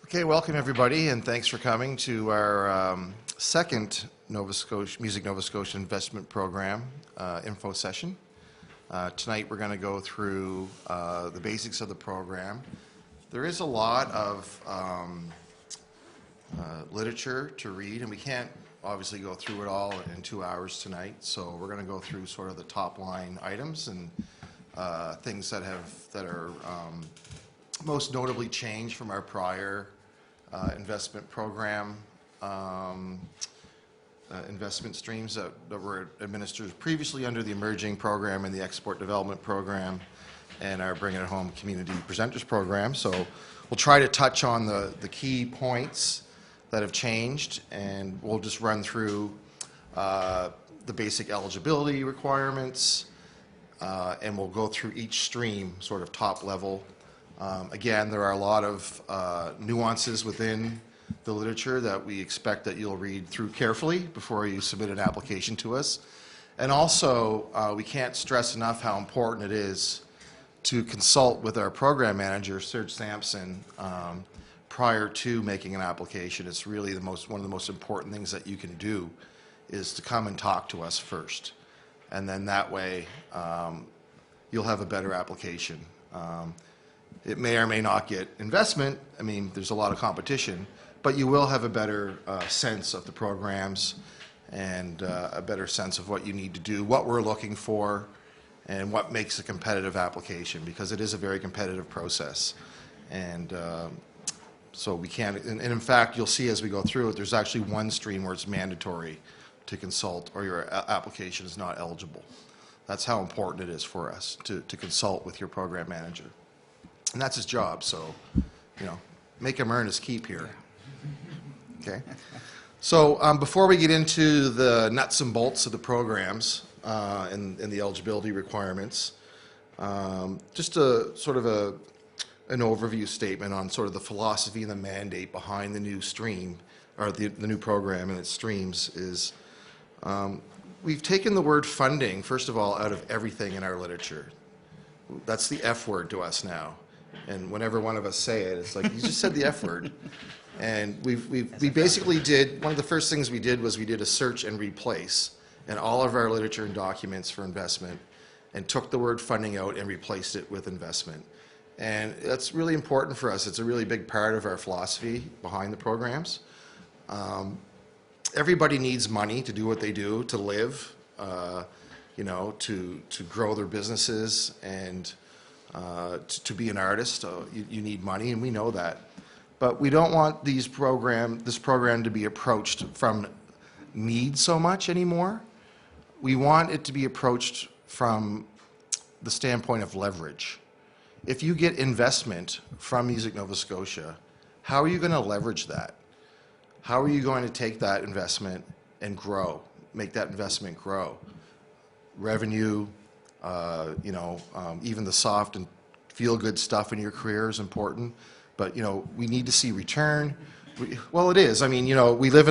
Okay, welcome everybody, and thanks for coming to our second Music Nova Scotia Investment Program info session. Tonight we're going to go through the basics of the program. There is a lot of literature to read, and we can't obviously go through it all in 2 hours tonight, so we're going to go through sort of the top line items and things that are most notably changed from our prior investment program investment streams that were administered previously under the Emerging Program and the Export Development Program and our Bring It Home Community Presenters Program. So we'll try to touch on the key points that have changed, and we'll just run through the basic eligibility requirements, and we'll go through each stream sort of top level. Again, there are a lot of nuances within the literature that we expect that you'll read through carefully before you submit an application to us. And also, we can't stress enough how important it is to consult with our program manager, Serge Samson, prior to making an application. It's really one of the most important things that you can do is to come and talk to us first. And then that way, you'll have a better application. It may or may not get investment. I mean, there's a lot of competition, but you will have a better sense of the programs and a better sense of what you need to do, what we're looking for, and what makes a competitive application, because it is a very competitive process. And so we can't, and in fact, you'll see as we go through it, there's actually one stream where it's mandatory to consult or your application is not eligible. That's how important it is for us to consult with your program manager. And that's his job, so, make him earn his keep here. Okay? So before we get into the nuts and bolts of the programs and the eligibility requirements, just a sort of an overview statement on sort of the philosophy and the mandate behind the new stream, or the new program and its streams is, we've taken the word funding, first of all, out of everything in our literature. That's the F word to us now. And whenever one of us say it, it's like, you just said the F word. And we basically did, one of the first things we did was we did a search and replace in all of our literature and documents for investment and took the word funding out and replaced it with investment. And that's really important for us. It's a really big part of our philosophy behind the programs. Everybody needs money to do what they do, to live, to grow their businesses and to be an artist. You need money, and we know that. But we don't want this program to be approached from need so much anymore. We want it to be approached from the standpoint of leverage. If you get investment from Music Nova Scotia, how are you going to leverage that? How are you going to take that investment and grow, make that investment grow? Revenue, even the soft and feel-good stuff in your career is important, but we need to see return. Well, it is. I mean, we live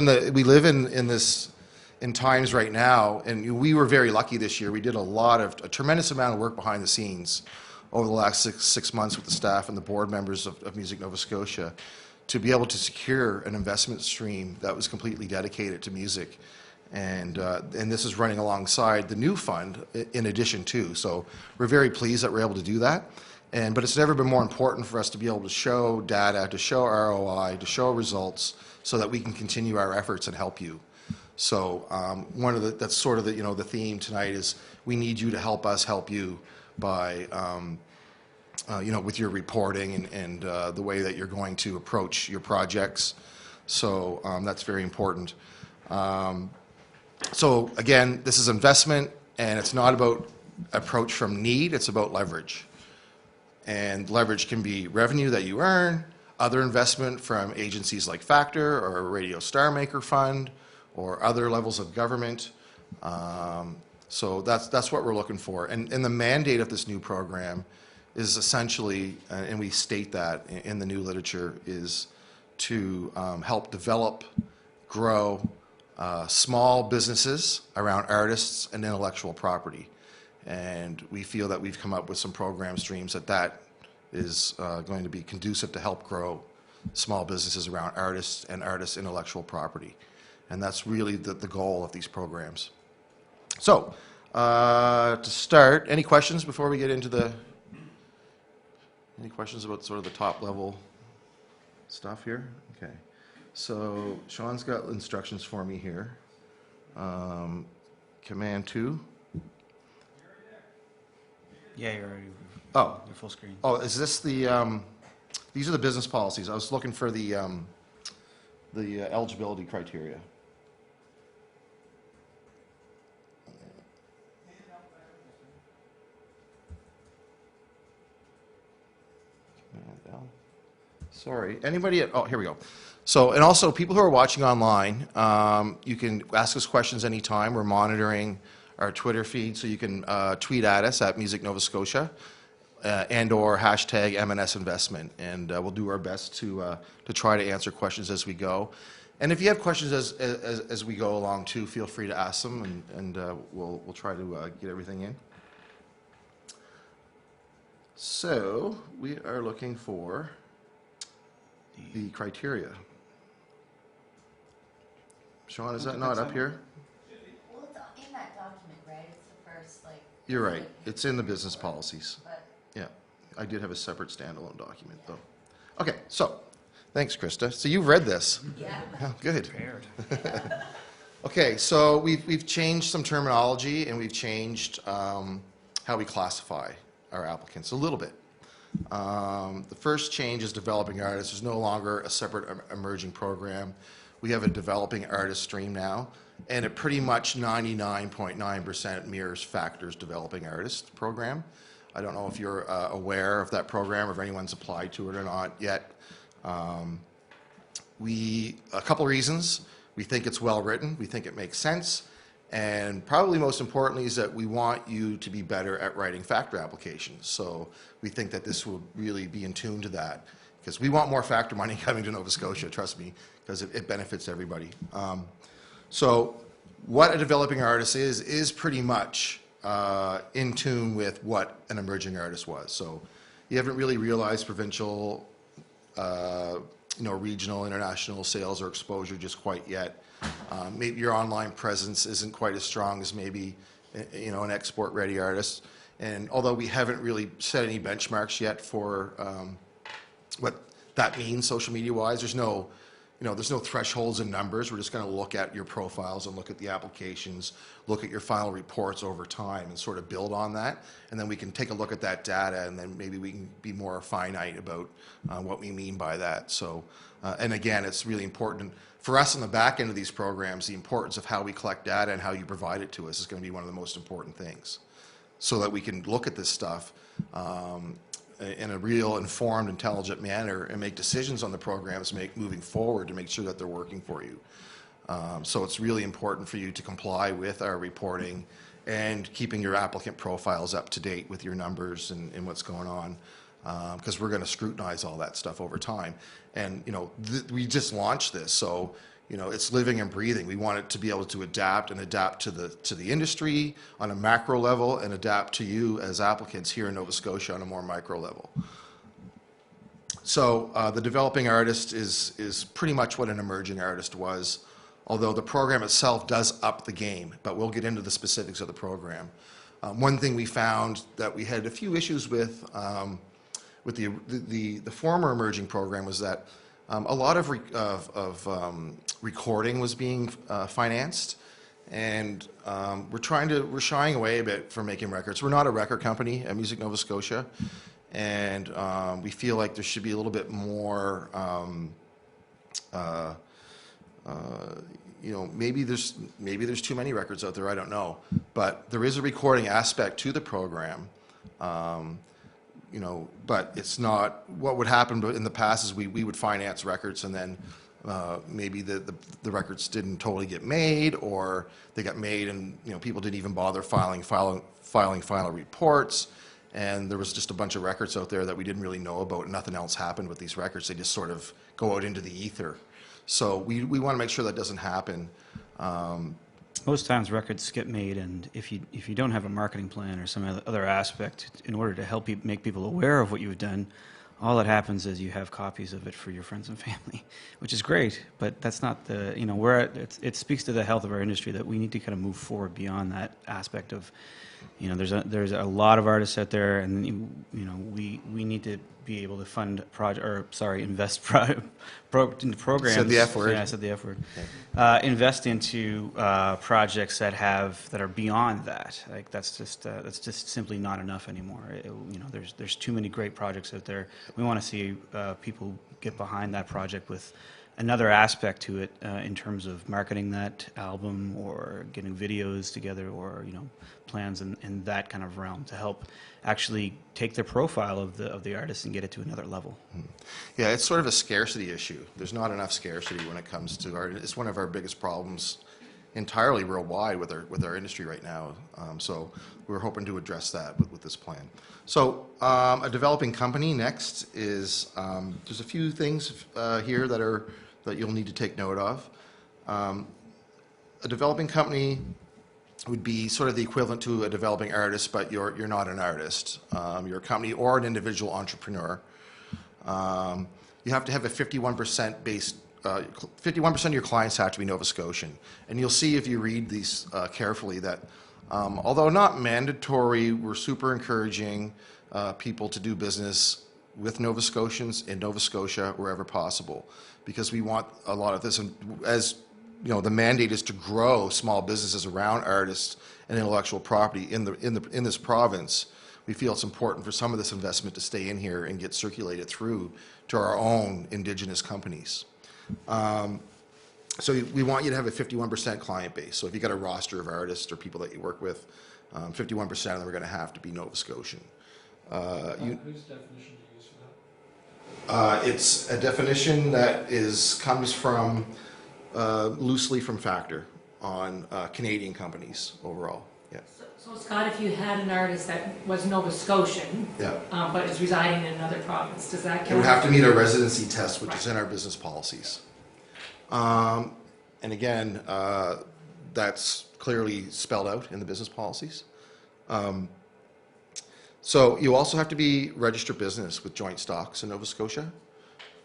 in times right now, and we were very lucky this year. We did a tremendous amount of work behind the scenes over the last six months with the staff and the board members of Music Nova Scotia to be able to secure an investment stream that was completely dedicated to music. And this is running alongside the new fund in addition to. So we're very pleased that we're able to do that. But it's never been more important for us to be able to show data, to show ROI, to show results, so that we can continue our efforts and help you. So that's sort of the theme tonight is we need you to help us help you by with your reporting and the way that you're going to approach your projects. So that's very important. So again, this is investment, and it's not about approach from need, it's about leverage. And leverage can be revenue that you earn, other investment from agencies like Factor or Radio Star Maker Fund or other levels of government. So that's what we're looking for. And the mandate of this new program is essentially, and we state that in the new literature, is to help develop, grow small businesses around artists and intellectual property. And we feel that we've come up with some program streams that is going to be conducive to help grow small businesses around artists and artists' intellectual property. And that's really the goal of these programs. So, to start, any questions before we get into any questions about sort of the top level stuff here? Okay. So, Sean's got instructions for me here. Command 2. Yeah, you're already. Oh. You're full screen. Oh, is this the, these are the business policies. I was looking for the eligibility criteria. Sorry, anybody oh, here we go. So, and also people who are watching online, you can ask us questions anytime. We're monitoring our Twitter feed, so you can tweet at us at Music Nova Scotia and or hashtag MNS Investment, and we'll do our best to try to answer questions as we go. And if you have questions as we go along too, feel free to ask them, and we'll try to get everything in. So we are looking for the criteria. Sean, is that not up here? Well, it's in that document, right? It's the first, like... You're right. It's in the business policies. But Yeah. I did have a separate standalone document, though. Okay, so, thanks, Krista. So you've read this. yeah. Oh, good. Prepared. Okay, so we've changed some terminology, and we've changed how we classify our applicants a little bit. The first change is developing artists. There's no longer a separate emerging program. We have a developing artist stream now, and it pretty much 99.9% mirrors Factor's developing artist program. I don't know if you're aware of that program or if anyone's applied to it or not yet. A couple reasons. We think it's well written. We think it makes sense. And probably most importantly is that we want you to be better at writing Factor applications. So we think that this will really be in tune to that, because we want more Factor money coming to Nova Scotia, trust me, because it benefits everybody. So what a developing artist is pretty much in tune with what an emerging artist was. So you haven't really realized provincial, regional, international sales or exposure just quite yet. Maybe your online presence isn't quite as strong as maybe, an export-ready artist. And although we haven't really set any benchmarks yet for what that means social media-wise, there's no thresholds and numbers. We're just going to look at your profiles and look at the applications, look at your final reports over time and sort of build on that. And then we can take a look at that data, and then maybe we can be more finite about what we mean by that. So, and again, it's really important for us on the back end of these programs. The importance of how we collect data and how you provide it to us is going to be one of the most important things, so that we can look at this stuff in a real informed, intelligent manner and make decisions on the programs moving forward to make sure that they're working for you. So it's really important for you to comply with our reporting and keeping your applicant profiles up to date with your numbers and what's going on, because we're going to scrutinize all that stuff over time. And we just launched this, so it's living and breathing. We want it to be able to adapt to the industry on a macro level, and adapt to you as applicants here in Nova Scotia on a more micro level. So the developing artist is pretty much what an emerging artist was, although the program itself does up the game, but we'll get into the specifics of the program. One thing we found that we had a few issues with the former emerging program was that a lot of recording was being financed, and we're shying away a bit from making records. We're not a record company at Music Nova Scotia, and we feel like there should be a little bit more. Maybe there's too many records out there. I don't know, but there is a recording aspect to the program. But it's not what would happen in the past is we would finance records, and then maybe the records didn't totally get made, or they got made and people didn't even bother filing final reports, and there was just a bunch of records out there that we didn't really know about, and nothing else happened with these records. They just sort of go out into the ether. So we want to make sure that doesn't happen. Most times records get made, and if you don't have a marketing plan or some other aspect in order to help make people aware of what you've done, all that happens is you have copies of it for your friends and family, which is great, but that's not the, you know, it speaks to the health of our industry that we need to kind of move forward beyond that aspect of, you know, there's a lot of artists out there, and you know, we need to be able to fund invest into programs. Said the F word. Yeah, I said the F word. Invest into projects that are beyond that. Like that's just simply not enough anymore. You know, there's too many great projects out there. We want to see people get behind that project with another aspect to it in terms of marketing that album or getting videos together, or, you know, plans in that kind of realm to help actually take the profile of the artist and get it to another level. Yeah, it's sort of a scarcity issue. There's not enough scarcity when it comes to art. It's one of our biggest problems entirely worldwide with our industry right now. So we're hoping to address that with this plan. So a developing company next is, there's a few things here that you'll need to take note of. A developing company would be sort of the equivalent to a developing artist, but you're not an artist. You're a company or an individual entrepreneur. You have to have a 51% base. 51% of your clients have to be Nova Scotian, and you'll see if you read these carefully that although not mandatory, we're super encouraging people to do business with Nova Scotians in Nova Scotia wherever possible, because we want a lot of this. And as you know, the mandate is to grow small businesses around artists and intellectual property in this province. We feel it's important for some of this investment to stay in here and get circulated through to our own Indigenous companies. So we want you to have a 51% client base. So if you got a roster of artists or people that you work with, 51% of them are going to have to be Nova Scotian. Whose definition do you use for that? It's a definition that comes from loosely from Factor on Canadian companies overall. Yeah. So Scott, if you had an artist that was Nova Scotian, Yeah. But is residing in another province, does that count? It would have to meet a residency test, which is in our business policies. And again, that's clearly spelled out in the business policies. So you also have to be registered business with joint stocks in Nova Scotia,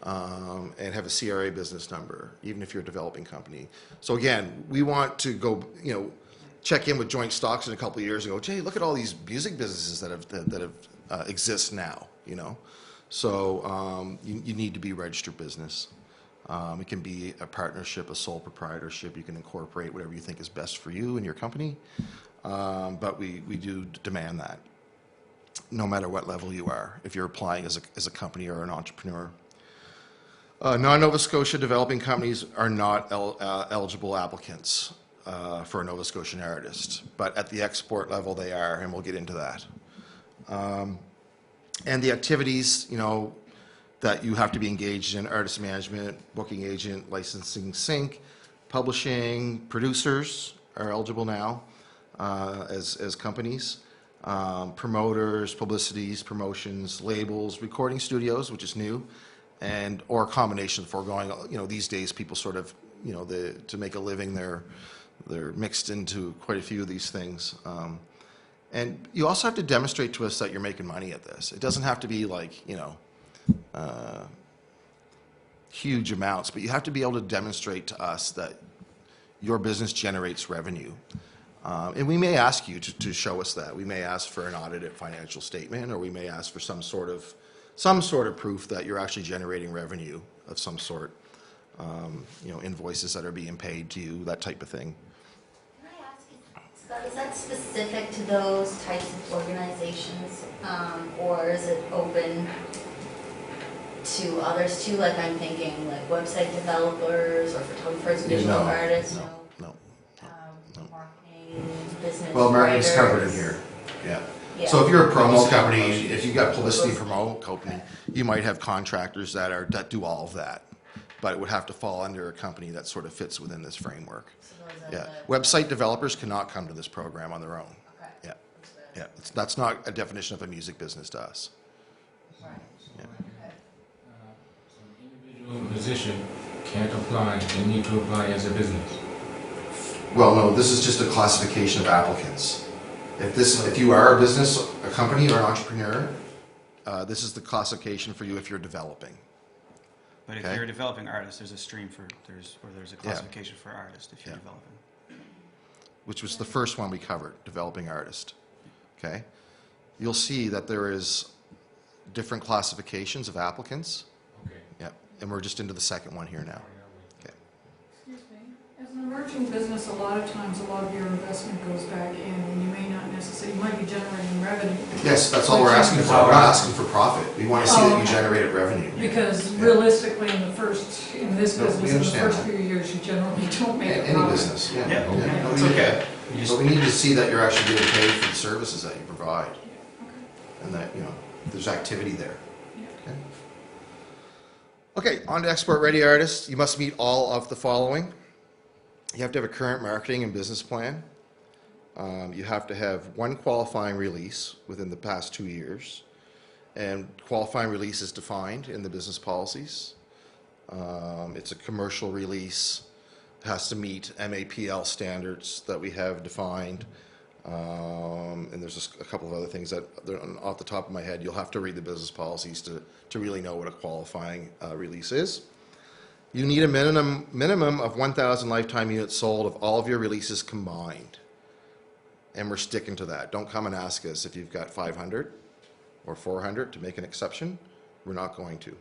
and have a CRA business number, even if you're a developing company. So again, we want to go, you know, check in with joint stocks in a couple of years and go, hey, look at all these music businesses that have exist now, you know. So you need to be registered business. It can be a partnership, a sole proprietorship. You can incorporate whatever you think is best for you and your company. But we do demand that, no matter what level you are, if you're applying as a company or an entrepreneur. Non-Nova Scotia developing companies are not eligible applicants for a Nova Scotian artist, but at the export level they are, and we'll get into that. And the activities, you know, that you have to be engaged in: artist management, booking agent, licensing, sync, publishing. Producers are eligible now as companies. Promoters, publicities, promotions, labels, recording studios, which is new, and or a combination of the foregoing. You know, these days people sort of, you know, to make a living, they're mixed into quite a few of these things. And you also have to demonstrate to us that you're making money at this. It doesn't have to be like, you know, huge amounts, but you have to be able to demonstrate to us that your business generates revenue. And we may ask you to show us that. We may ask for an audited financial statement, or we may ask for some sort of proof that you're actually generating revenue of some sort. You know, invoices that are being paid to you, that type of thing. Can I ask you, Scott, is that specific to those types of organizations, or is it open to others too? Like I'm thinking like website developers or photographers, visual artists, No. marketing, business. Well, marketing's writers. covered in here. Yeah. Yeah. So if you're a promo company, if you've got publicity and promo company, you might have contractors that do all of that, but it would have to fall under a company that sort of fits within this framework. So those are Yeah. the- Website developers cannot come to this program on their own. Okay. Yeah. Yeah. That's not a definition of a music business to us. Right. Yeah. Okay. So an individual musician can't apply, they need to apply as a business. Well, no, this is just a classification of applicants. If you are a business, a company, or an entrepreneur, this is the classification for you if you're developing. But if Okay. you're a developing artist, there's a stream for, there's a classification for artist if you're Yeah. developing. Which was the first one we covered, developing artist. Okay? You'll see that there is different classifications of applicants. Okay. Yeah, and we're just into the second one here now. Okay. Excuse me, as an emerging business, a lot of times, a lot of your investment goes back in, and you may not necessarily, you might be generating revenue. Yes, that's all we're asking for. We're not asking for profit. We want to see that you Okay. generated revenue. Because Yeah. realistically, in this No, we business, in the understand first that. few years, you generally don't make a Any profit. business, yeah. Yeah, No, it's we get okay. that. You But we need to see that you're actually getting paid for the services that you provide, and that, there's activity there. Yeah. Okay, on to export-ready artists. You must meet all of the following. You have to have a current marketing and business plan. You have to have one qualifying release within the past 2 years. And qualifying release is defined in the business policies. It's a commercial release. It has to meet MAPL standards that we have defined. And there's just a couple of other things that, off the top of my head, you'll have to read the business policies to really know what a qualifying release is. You need a minimum of 1,000 lifetime units sold of all of your releases combined. And we're sticking to that. Don't come and ask us if you've got 500 or 400 to make an exception. We're not going to.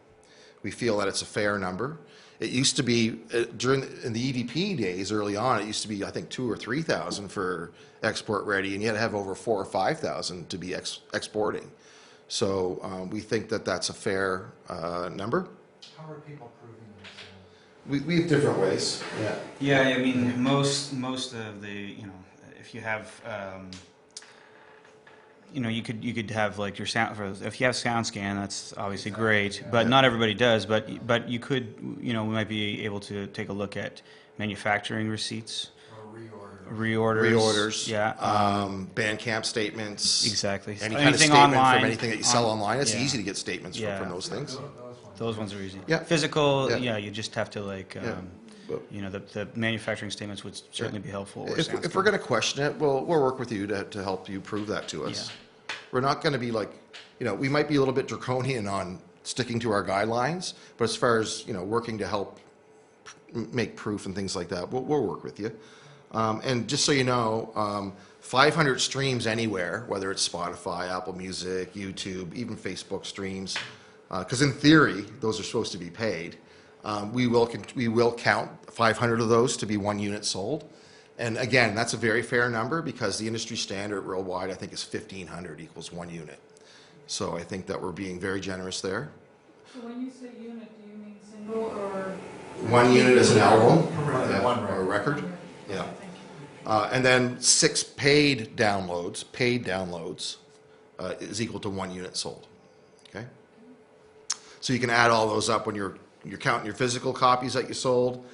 We feel that it's a fair number. It used to be, in the EDP days early on, it used to be, I think, 2,000 or 3,000 for export ready, and you had to have over 4,000 or 5,000 to be exporting. So we think that that's a fair number. How are people proving themselves? We have different ways. Yeah. Yeah, I mean, most of the, if you have, you could have like your sound, if you have SoundScan, that's obviously great, but not everybody does, but you could, we might be able to take a look at manufacturing receipts, Or reorders. Reorders. Yeah. Bandcamp statements. Exactly. Any kind of Anything statement online. from anything that you sell online. It's yeah. easy to get statements Yeah. from those things. Those ones are easy. Yeah. Physical, Yeah. you just have to like, But- the manufacturing statements would certainly be helpful. Or If we're going to question it, we'll work with you to help you prove that to us. We're not going to be like, we might be a little bit draconian on sticking to our guidelines, but as far as, working to help make proof and things like that, we'll work with you. And just so you know, 500 streams anywhere, whether it's Spotify, Apple Music, YouTube, even Facebook streams, because in theory, those are supposed to be paid. We will count 500 of those to be 1 unit sold. And again, that's a very fair number because the industry standard worldwide, I think, is 1,500 equals 1 unit. So I think that we're being very generous there. So when you say unit, do you mean single or? 1 unit is an album Right, one or a record. Okay, Yeah. thank you. And then 6 paid downloads is equal to 1 unit sold. Okay? So you can add all those up when you're counting your physical copies that you sold,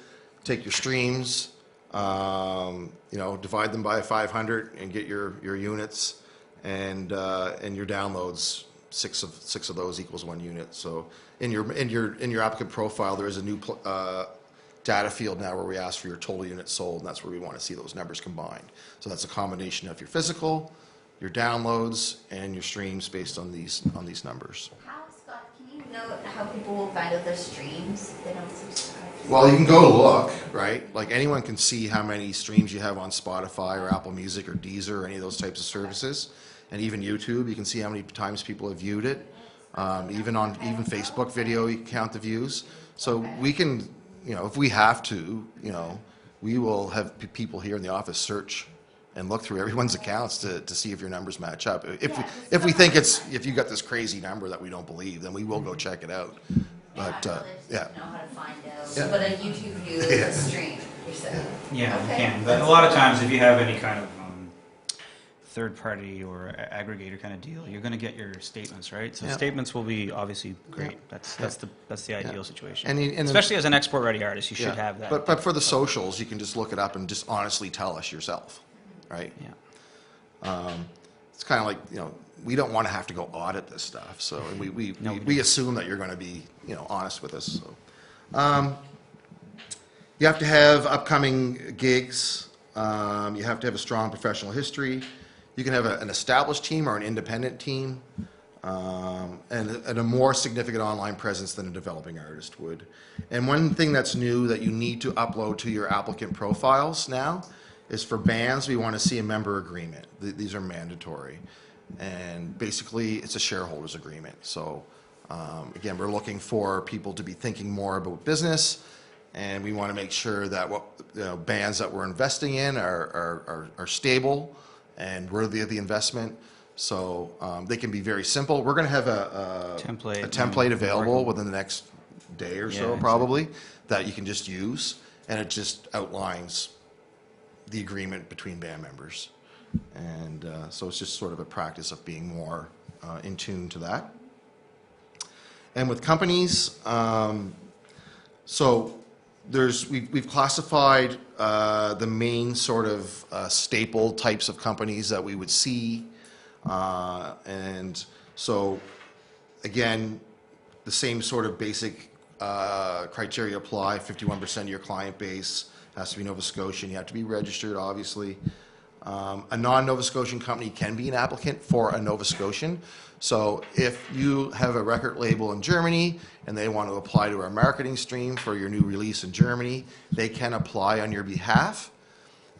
take your streams, divide them by 500 and get your units, and your downloads. 6 of those equals 1 unit. So in your applicant profile, there is a new data field now where we ask for your total units sold, and that's where we want to see those numbers combined. So that's a combination of your physical, your downloads, and your streams based on these numbers. How, Scott, can you note how people will find out their streams if they don't subscribe? Well, you can go look, right? Like anyone can see how many streams you have on Spotify or Apple Music or Deezer or any of those types of services. And even YouTube, you can see how many times people have viewed it. Even Facebook video, you can count the views. So we can, if we have to, we will have people here in the office search and look through everyone's accounts to see if your numbers match up. If we think if you got this crazy number that we don't believe, then we will go check it out. But yeah. Know how to find out. Yeah. But a YouTube view is a stream, you're saying? Yeah, you Okay. can. But a lot of times, if you have any kind of third-party or aggregator kind of deal, you're going to get your statements, right? So Yeah. statements will be obviously great. Yeah. That's the ideal situation. And especially as an export-ready artist, you should Yeah. have that. But for the socials, you can just look it up and just honestly tell us yourself, right? Yeah. It's kind of like, we don't want to have to go audit this stuff, so and we assume that you're going to be, honest with us. So, you have to have upcoming gigs. You have to have a strong professional history. You can have an established team or an independent team. and a more significant online presence than a developing artist would. And one thing that's new that you need to upload to your applicant profiles now is for bands, we want to see a member agreement. These are mandatory. And basically, it's a shareholders agreement. So again, we're looking for people to be thinking more about business, and we want to make sure that what bands that we're investing in are stable and worthy of the investment. So they can be very simple. We're going to have a template available within the next day or so, probably, that you can just use, and it just outlines the agreement between band members. And so it's just sort of a practice of being more in tune to that. And with companies, so we've classified the main sort of staple types of companies that we would see. And so, again, the same sort of basic criteria apply. 51% of your client base has to be Nova Scotian. You have to be registered, obviously. A non-Nova Scotian company can be an applicant for a Nova Scotian. So if you have a record label in Germany and they want to apply to our marketing stream for your new release in Germany, they can apply on your behalf.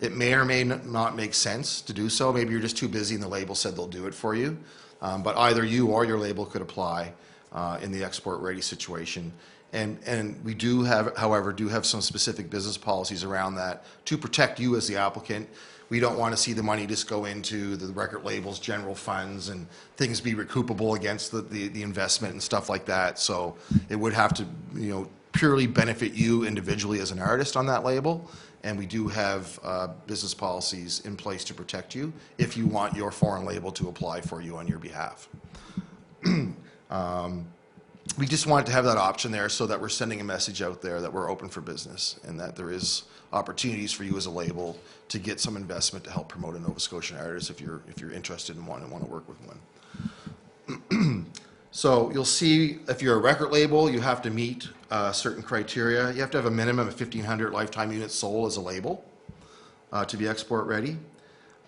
It may or may not make sense to do so. Maybe you're just too busy and the label said they'll do it for you. But either you or your label could apply in the export ready situation. And we do have, however, some specific business policies around that to protect you as the applicant. We don't want to see the money just go into the record label's general funds and things be recoupable against the investment and stuff like that. So it would have to, purely benefit you individually as an artist on that label. And we do have business policies in place to protect you if you want your foreign label to apply for you on your behalf. We just wanted to have that option there so that we're sending a message out there that we're open for business and that there is opportunities for you as a label to get some investment to help promote a Nova Scotian artist if you're interested in one and want to work with one. So you'll see if you're a record label, you have to meet certain criteria. You have to have a minimum of 1,500 lifetime units sold as a label to be export ready.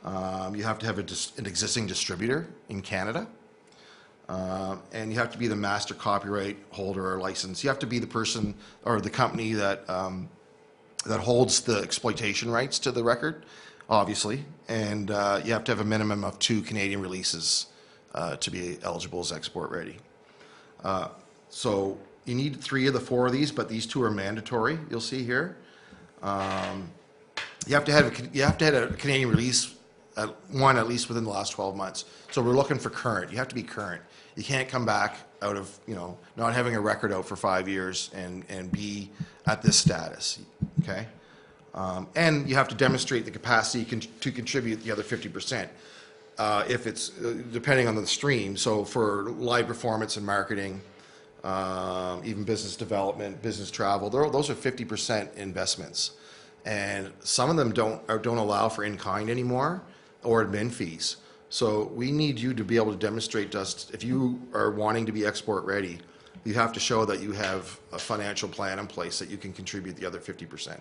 You have to have an existing distributor in Canada. And you have to be the master copyright holder or license. You have to be the person or the company that holds the exploitation rights to the record, obviously. And you have to have a minimum of 2 Canadian releases to be eligible as export ready. So you need 3 of the 4 of these, but these 2 are mandatory. You'll see here. You have to have a Canadian release, one at least within the last 12 months. So we're looking for current. You have to be current. You can't come back out of not having a record out for 5 years and be at this status. Okay. And you have to demonstrate the capacity to contribute the other 50%. If it's depending on the stream. So for live performance and marketing, even business development, business travel, those are 50% investments, and some of them don't allow for in-kind anymore or admin fees. So we need you to be able to demonstrate to us if you are wanting to be export ready, you have to show that you have a financial plan in place that you can contribute the other 50%.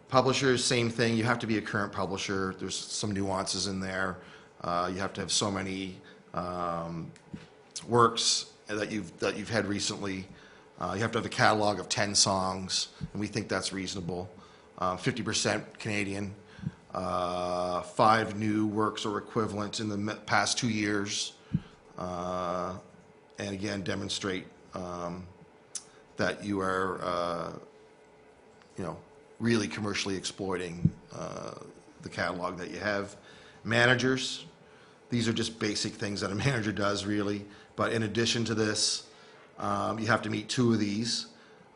Publishers, same thing. You have to be a current publisher. There's some nuances in there. You have to have so many works that you've had recently. You have to have a catalog of 10 songs, and we think that's reasonable. 50% Canadian. 5 new works or equivalent in the past 2 years. And again, demonstrate that you are, really commercially exploiting the catalog that you have. Managers, these are just basic things that a manager does, really. But in addition to this, you have to meet 2 of these.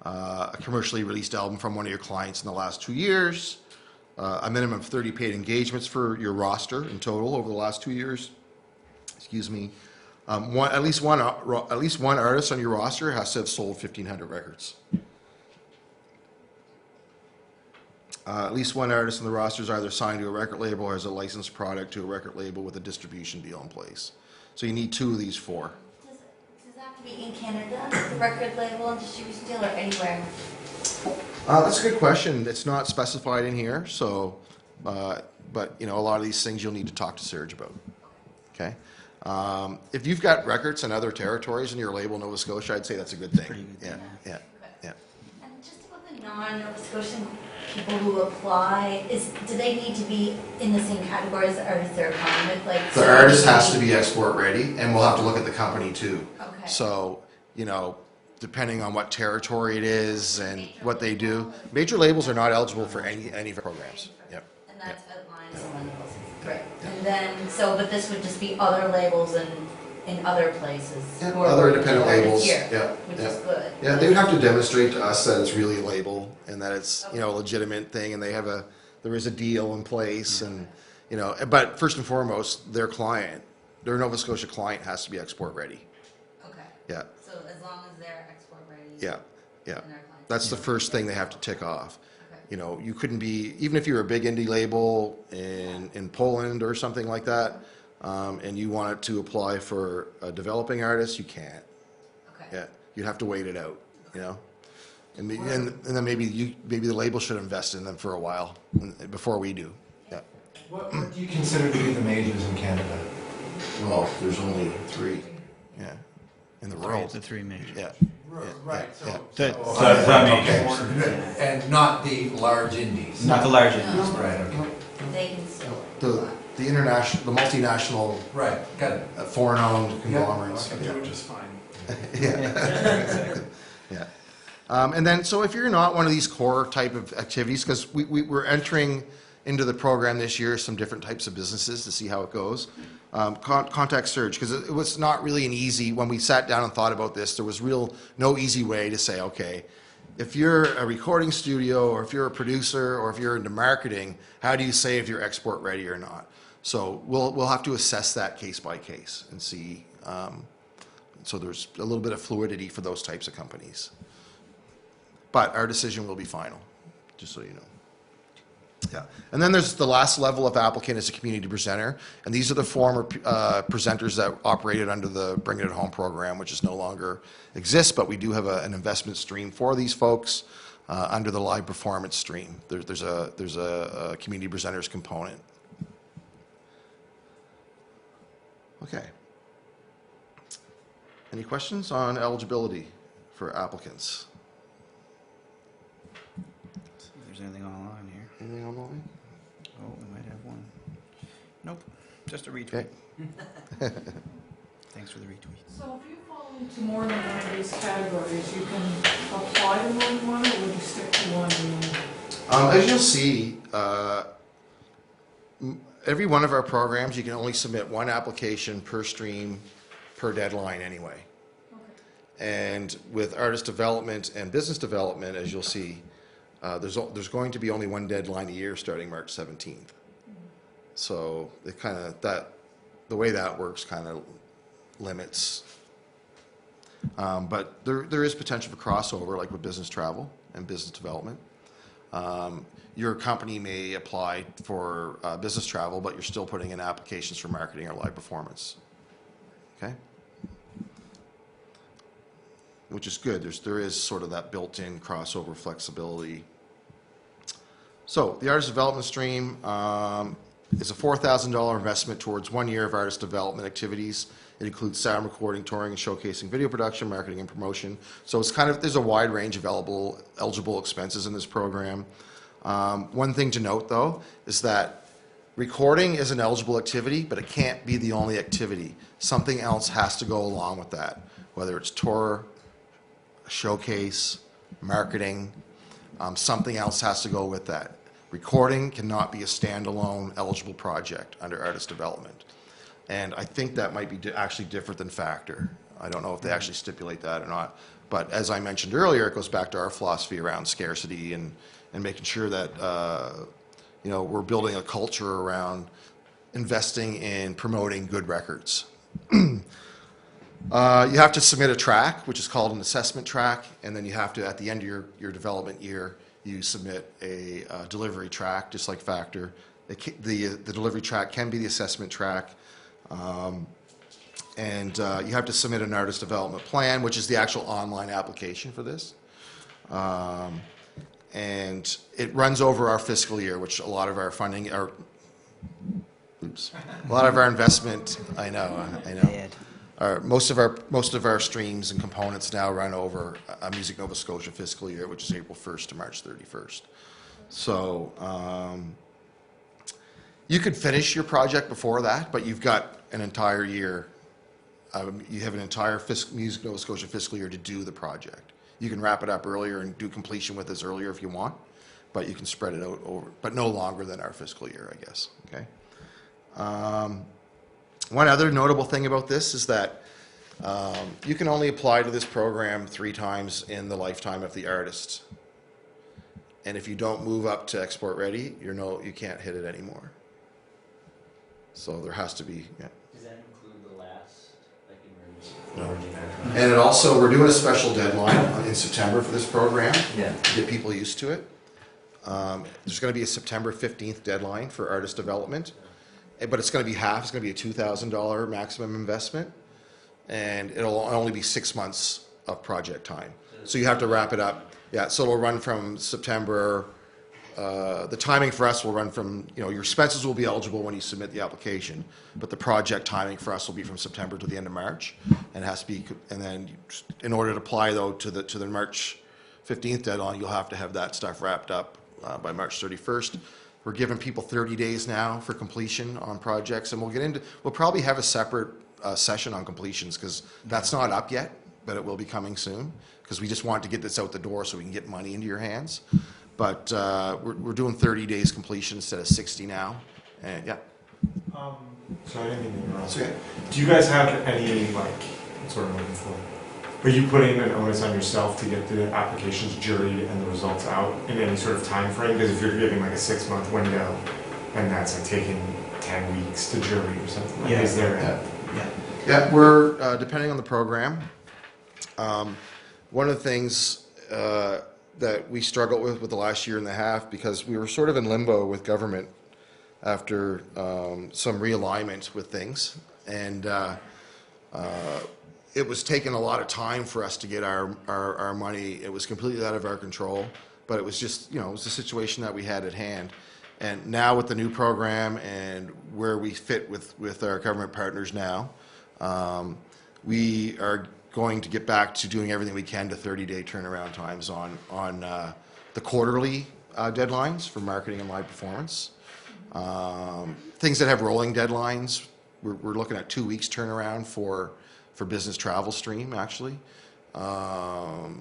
A commercially released album from one of your clients in the last 2 years. A minimum of 30 paid engagements for your roster in total over the last 2 years. Excuse me. At least one artist on your roster has to have sold 1,500 records. At least one artist on the roster is either signed to a record label or has a licensed product to a record label with a distribution deal in place. So you need 2 of these 4. Does it have to be in Canada, the record label and distribution deal, or anywhere? That's a good question. It's not specified in here, so, but a lot of these things you'll need to talk to Serge about. Okay. If you've got records in other territories and you're labeled Nova Scotia, I'd say that's a good thing. Pretty good Yeah, thing, yeah, yeah. And just about the non-Nova Scotian people who apply, do they need to be in the same category as the artists they're applying with? Like, The artist has to be export ready, and we'll have to look at the company too. Okay. So, depending on what territory it is and what they do, major labels are not eligible for any of our programs. Yep. And that's outlined as millennials. Great. And then, but this would just be other labels in other places. Yeah, who are other working independent together labels, here, yeah, which yeah. is good. Yeah, they would have to demonstrate to us that it's really a label and that it's, a legitimate thing and there is a deal in place and, but first and foremost, their Nova Scotia client has to be export ready. Okay. Yeah, So as long as they're export ready. yeah, yeah. And their clients. That's the first thing they have to tick off. Okay. You couldn't be, even if you're a big indie label in Poland or something like that, and you wanted to apply for a developing artist, you can't. Okay. Yeah, you'd have to wait it out, and then maybe the label should invest in them for a while before we do. Yeah. What do you consider to be the majors in Canada? Well, there's only 3. Yeah, in the world. The 3 majors. Yeah. Right, yeah. okay. And not the large indies? Not the large indies. Right, okay. They can still. The multinational, Right, got it. foreign-owned conglomerates. Okay, which is fine. Yeah. Yeah. And then, so if you're not one of these core type of activities, because we're entering into the program this year some different types of businesses to see how it goes, contact Serge, because it was not really an easy, when we sat down and thought about this, there was no easy way to say, okay, if you're a recording studio or if you're a producer or if you're into marketing, how do you say if you're export ready or not? So we'll have to assess that case by case and see. So there's a little bit of fluidity for those types of companies. But our decision will be final, just so you know. Yeah. And then there's the last level of applicant is a community presenter. And these are the former presenters that operated under the Bring It Home program, which is no longer exists, but we do have an investment stream for these folks under the live performance stream. There's a community presenters component. Okay. Any questions on eligibility for applicants? See if there's anything online here. Anything online? Oh, we might have one. Nope, just a retweet. Okay. Thanks for the retweet. So if you fall into more than one of these categories, you can apply to more than one, or would you stick to one? As you'll see, every one of our programs, you can only submit one application per stream per deadline anyway. Okay. And with artist development and business development, as you'll see, there's going to be only one deadline a year starting March 17th. So it kind of the way that works kind of limits. But there is potential for crossover, like with business travel and business development. Your company may apply for business travel, but you're still putting in applications for marketing or live performance. Okay? Which is good. There is sort of that built-in crossover flexibility. So the artist development stream is a $4,000 investment towards 1 year of artist development activities. It includes sound recording, touring, and showcasing, video production, marketing, and promotion. So it's there's a wide range of eligible expenses in this program. One thing to note, though, is that recording is an eligible activity, but it can't be the only activity. Something else has to go along with that, whether it's tour, showcase, marketing, something else has to go with that. Recording cannot be a standalone eligible project under artist development. And I think that might be actually different than Factor. I don't know if they actually stipulate that or not. But as I mentioned earlier, it goes back to our philosophy around scarcity and making sure that we're building a culture around investing in promoting good records. You have to submit a track, which is called an assessment track, and then you have to, at the end of your development year, you submit a delivery track, just like Factor. The delivery track can be the assessment track. And you have to submit an artist development plan, which is the actual online application for this. And it runs over our fiscal year, which a lot of our funding, oops. A lot of our investment, I know. Bad. Most of our streams and components now run over a Music Nova Scotia fiscal year, which is April 1st to March 31st. So you could finish your project before that, but you've got an entire year. You have an entire Music Nova Scotia fiscal year to do the project. You can wrap it up earlier and do completion with us earlier if you want, but you can spread it out over, but no longer than our fiscal year, I guess. Okay. One other notable thing about this is that you can only apply to this program 3 times in the lifetime of the artist. And if you don't move up to export ready, you can't hit it anymore. So there has to be, yeah. Does that include the last, like No. emergency? And it also, we're doing a special deadline in September for this program. Yeah. To get people used to it. There's going to be a September 15th deadline for artist development, but it's going to be half. It's going to be a $2,000 maximum investment, and it'll only be 6 months of project time. So you have to wrap it up. Yeah, so it'll run from September. The timing for us will run from, your expenses will be eligible when you submit the application, but the project timing for us will be from September to the end of March, and it has to be. And then, in order to apply though to the March 15th deadline, you'll have to have that stuff wrapped up by March 31st. We're giving people 30 days now for completion on projects, and we'll probably have a separate session on completions because that's not up yet, but it will be coming soon because we just want to get this out the door so we can get money into your hands. But we're doing 30 days completion instead of 60 now, and yeah. So I didn't mean to interrupt. Okay. Do you guys have any, what's what I'm looking for? Are you putting an onus on yourself to get the applications juried and the results out in any sort of time frame? Because if you're giving a 6-month window, and that's taking 10 weeks to jury or something, is there Yeah, we're, depending on the program, one of the things that we struggled with the last year and a half, because we were sort of in limbo with government after some realignment with things, and it was taking a lot of time for us to get our money. It was completely out of our control, but it was just, it was the situation that we had at hand. And now with the new program and where we fit with our government partners now, we are going to get back to doing everything we can to 30-day turnaround times on the quarterly deadlines for marketing and live performance. Things that have rolling deadlines, we're looking at 2 weeks turnaround for business travel stream, actually. But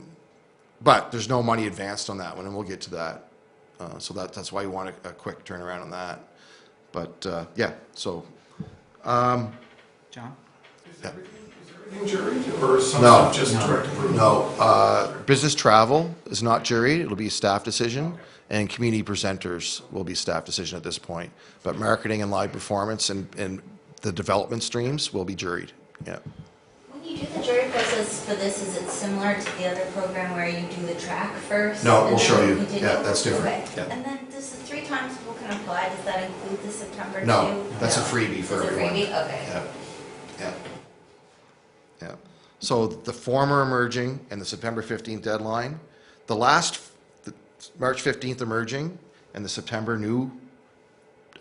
there's no money advanced on that one, and we'll get to that. So that's why you want a quick turnaround on that. But yeah, so. John? Yeah. everything juried, or is some No. stuff just direct approval? No, business travel is not juried. It'll be a staff decision, and community presenters will be staff decision at this point. But marketing and live performance and the development streams will be juried. Yeah. When you do the jury process for this, is it similar to the other program where you do the track first? No, and we'll then show you. continue? Yeah, that's different. Okay. Yeah. And then does the 3 times people can apply, does that include the September too? No, that's a freebie for It's a everyone. freebie? Okay. Yeah. Yeah. Yeah. So the former emerging and the September 15th deadline, the March 15th emerging and the September new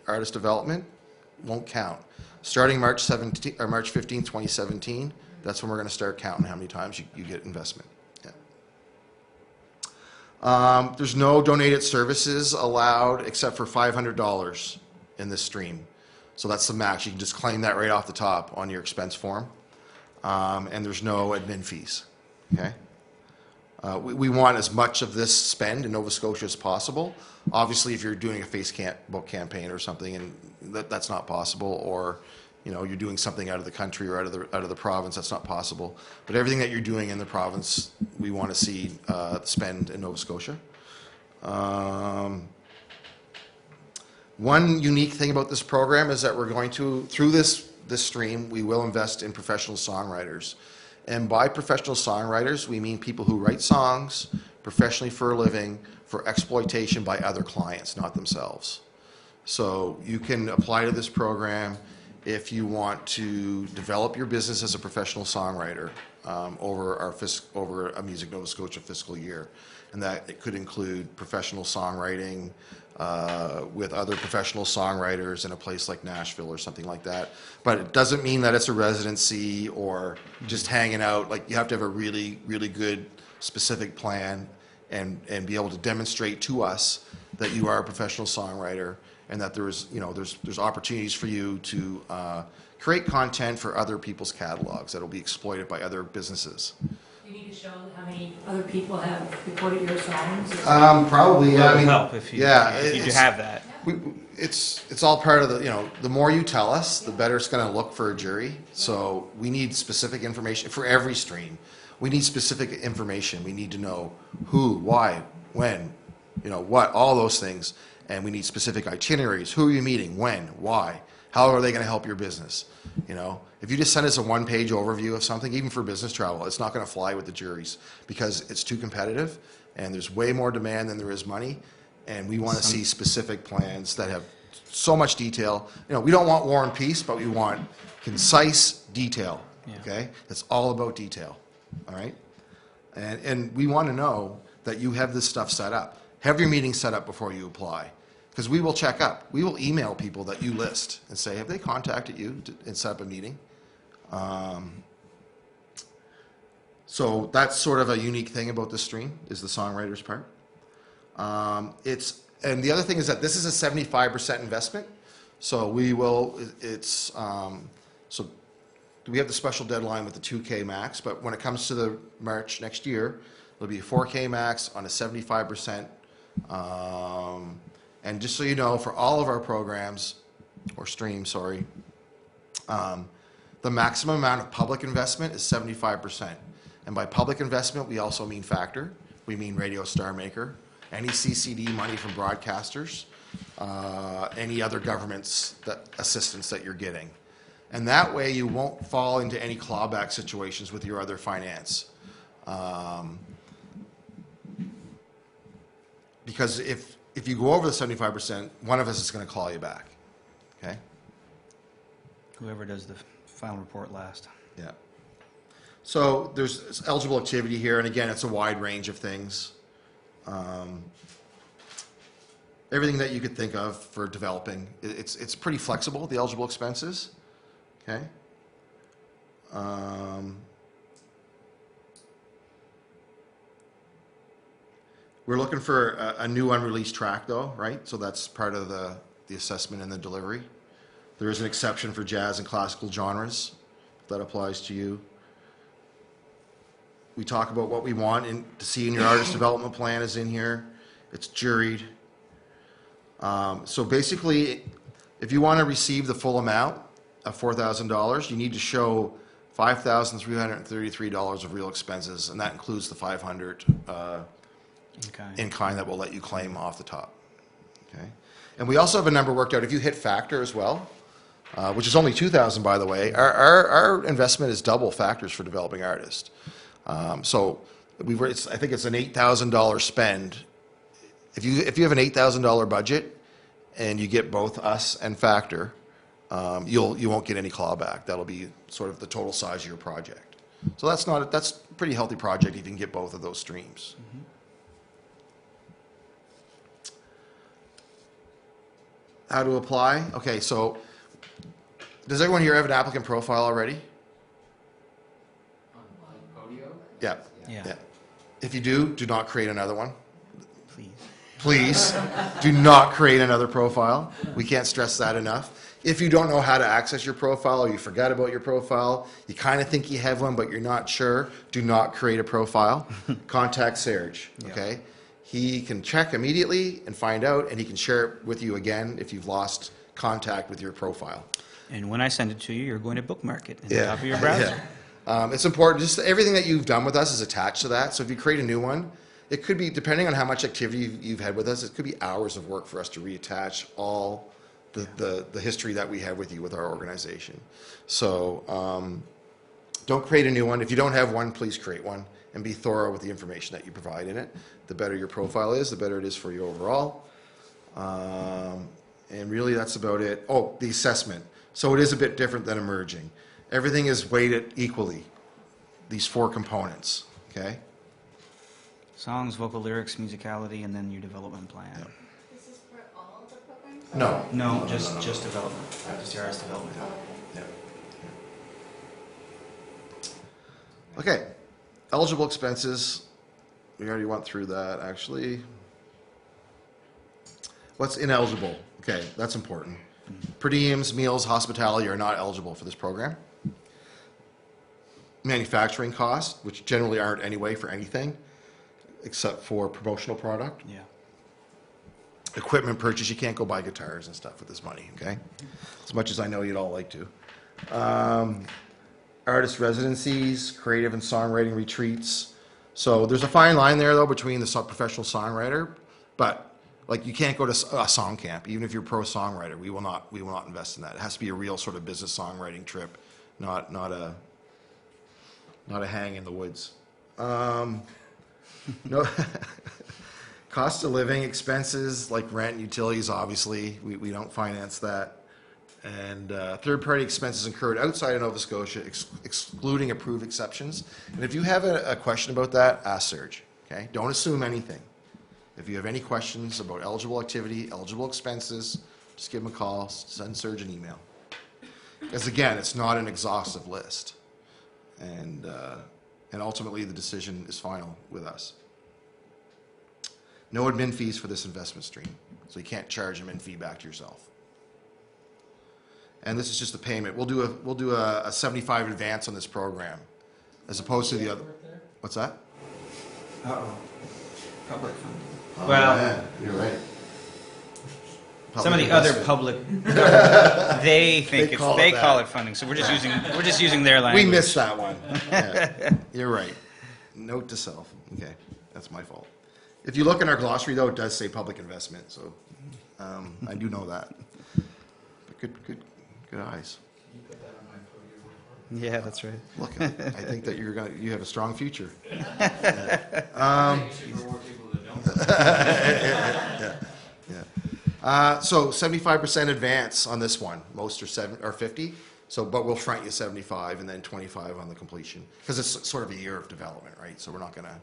artist development won't count. Starting March 15th, 2017, that's when we're going to start counting how many times you get investment. Yeah. There's no donated services allowed except for $500 in this stream. So that's the max. You can just claim that right off the top on your expense form. And there's no admin fees. Okay. We want as much of this spend in Nova Scotia as possible. Obviously, if you're doing a Facebook campaign or something, and that's not possible, or you're doing something out of the country or out of the province, that's not possible. But everything that you're doing in the province, we want to see spend in Nova Scotia. One unique thing about this program is that we're going to, through this stream, we will invest in professional songwriters. And by professional songwriters, we mean people who write songs professionally for a living for exploitation by other clients, not themselves. So you can apply to this program if you want to develop your business as a professional songwriter over a Music Nova Scotia fiscal year. And that it could include professional songwriting with other professional songwriters in a place like Nashville or something like that. But it doesn't mean that it's a residency or just hanging out. Like, you have to have a really, really good specific plan and be able to demonstrate to us that you are a professional songwriter and that there's opportunities for you to create content for other people's catalogs that will be exploited by other businesses. You need to show how many other people have recorded your songs. Probably, yeah. It will help if you do have that. It's all part of the more you tell us, the better it's going to look for a jury. So we need specific information for every stream. We need specific information. We need to know who, why, when, what, all those things. And we need specific itineraries. Who are you meeting? When? Why? How are they going to help your business? If you just send us a one-page overview of something, even for business travel, it's not going to fly with the juries because it's too competitive and there's way more demand than there is money. And we want to see specific plans that have so much detail. We don't want war and peace, but we want concise detail. Yeah. Okay? It's all about detail. All right? And we want to know that you have this stuff set up. Have your meeting set up before you apply. Because we will check up. We will email people that you list and say, have they contacted you and set up a meeting? So that's sort of a unique thing about this stream, is the songwriters part. And the other thing is that this is a 75% investment. So so we have the special deadline with the 2K max, but when it comes to the March next year, it'll be a 4K max on a 75%. And just so you know, for all of our programs, or streams, sorry, the maximum amount of public investment is 75%. And by public investment, we also mean Factor. We mean Radio Star Maker, any CCD money from broadcasters, any other government's assistance that you're getting. And that way you won't fall into any clawback situations with your other finance. Because if you go over the 75%, one of us is going to call you back. Okay? Whoever does the final report last. Yeah. So there's eligible activity here, and again, it's a wide range of things. Everything that you could think of for developing. It's pretty flexible, the eligible expenses. Okay? We're looking for a new unreleased track, though, right? So that's part of the assessment and the delivery. There is an exception for jazz and classical genres, if that applies to you. We talk about what we want to see in your artist development plan is in here. It's juried. So basically, if you want to receive the full amount of $4,000, you need to show $5,333 of real expenses, and that includes the $500 in kind that will let you claim off the top. Okay, and we also have a number worked out. If you hit Factor as well, which is only $2,000, by the way, our investment is double Factors for developing artists. So I think it's an $8,000 spend. If you have an $8,000 budget and you get both us and Factor, you won't get any clawback. That'll be sort of the total size of your project. So that's a pretty healthy project if you can get both of those streams. Mm-hmm. How to apply? Okay, so does everyone here have an applicant profile already? On Podio? Yeah. Yeah. If you do not create another one. Please. Please do not create another profile. We can't stress that enough. If you don't know how to access your profile or you forgot about your profile, you kind of think you have one but you're not sure, do not create a profile. Contact Serge, okay? Yeah. He can check immediately and find out, and he can share it with you again if you've lost contact with your profile. And when I send it to you, you're going to bookmark it in the top of your browser. Yeah. It's important. Just everything that you've done with us is attached to that. So if you create a new one, it could be, depending on how much activity you've had with us, it could be hours of work for us to reattach all the history that we have with you with our organization. So don't create a new one. If you don't have one, please create one and be thorough with the information that you provide in it. The better your profile is, the better it is for you overall. And really that's about it. Oh, the assessment. So it is a bit different than emerging. Everything is weighted equally, these 4 components, okay? Songs, vocal lyrics, musicality, and then your development plan. Yep. This is for all of the programs? No. No, just development, just the artist development. Yeah. Okay, eligible expenses, we already went through that, actually. What's ineligible? Okay, that's important. Per diems, meals, hospitality are not eligible for this program. Manufacturing costs, which generally aren't anyway for anything, except for promotional product. Yeah. Equipment purchase, you can't go buy guitars and stuff with this money, okay? As much as I know you'd all like to. Artist residencies, creative and songwriting retreats. So there's a fine line there, though, between the professional songwriter, but like you can't go to a song camp, even if you're a pro songwriter. We will not invest in that. It has to be a real sort of business songwriting trip, not a hang in the woods. No. Cost of living expenses like rent and utilities, obviously, we don't finance that. And third-party expenses incurred outside of Nova Scotia, excluding approved exceptions. And if you have a question about that, ask Serge, okay? Don't assume anything. If you have any questions about eligible activity, eligible expenses, just give him a call, send Serge an email. Because again, it's not an exhaustive list. And ultimately, the decision is final with us. No admin fees for this investment stream, so you can't charge admin fee back to yourself. And this is just the payment. We'll do a 75 advance on this program, as opposed to the other. What's that? Uh-oh. Public funding. Oh, Well, man, you're right. some of the other public, they think They call they it that. call it funding. So we're just using their language. We missed that one. Yeah, you're right. Note to self. Okay, that's my fault. If you look in our glossary, though, it does say public investment, so I do know that. But good eyes. Yeah, that's right. Look, I think that you have a strong future. So 75% advance on this one. Most are 50. So, but we'll front you 75 and then 25 on the completion because it's sort of a year of development, right? So we're not going to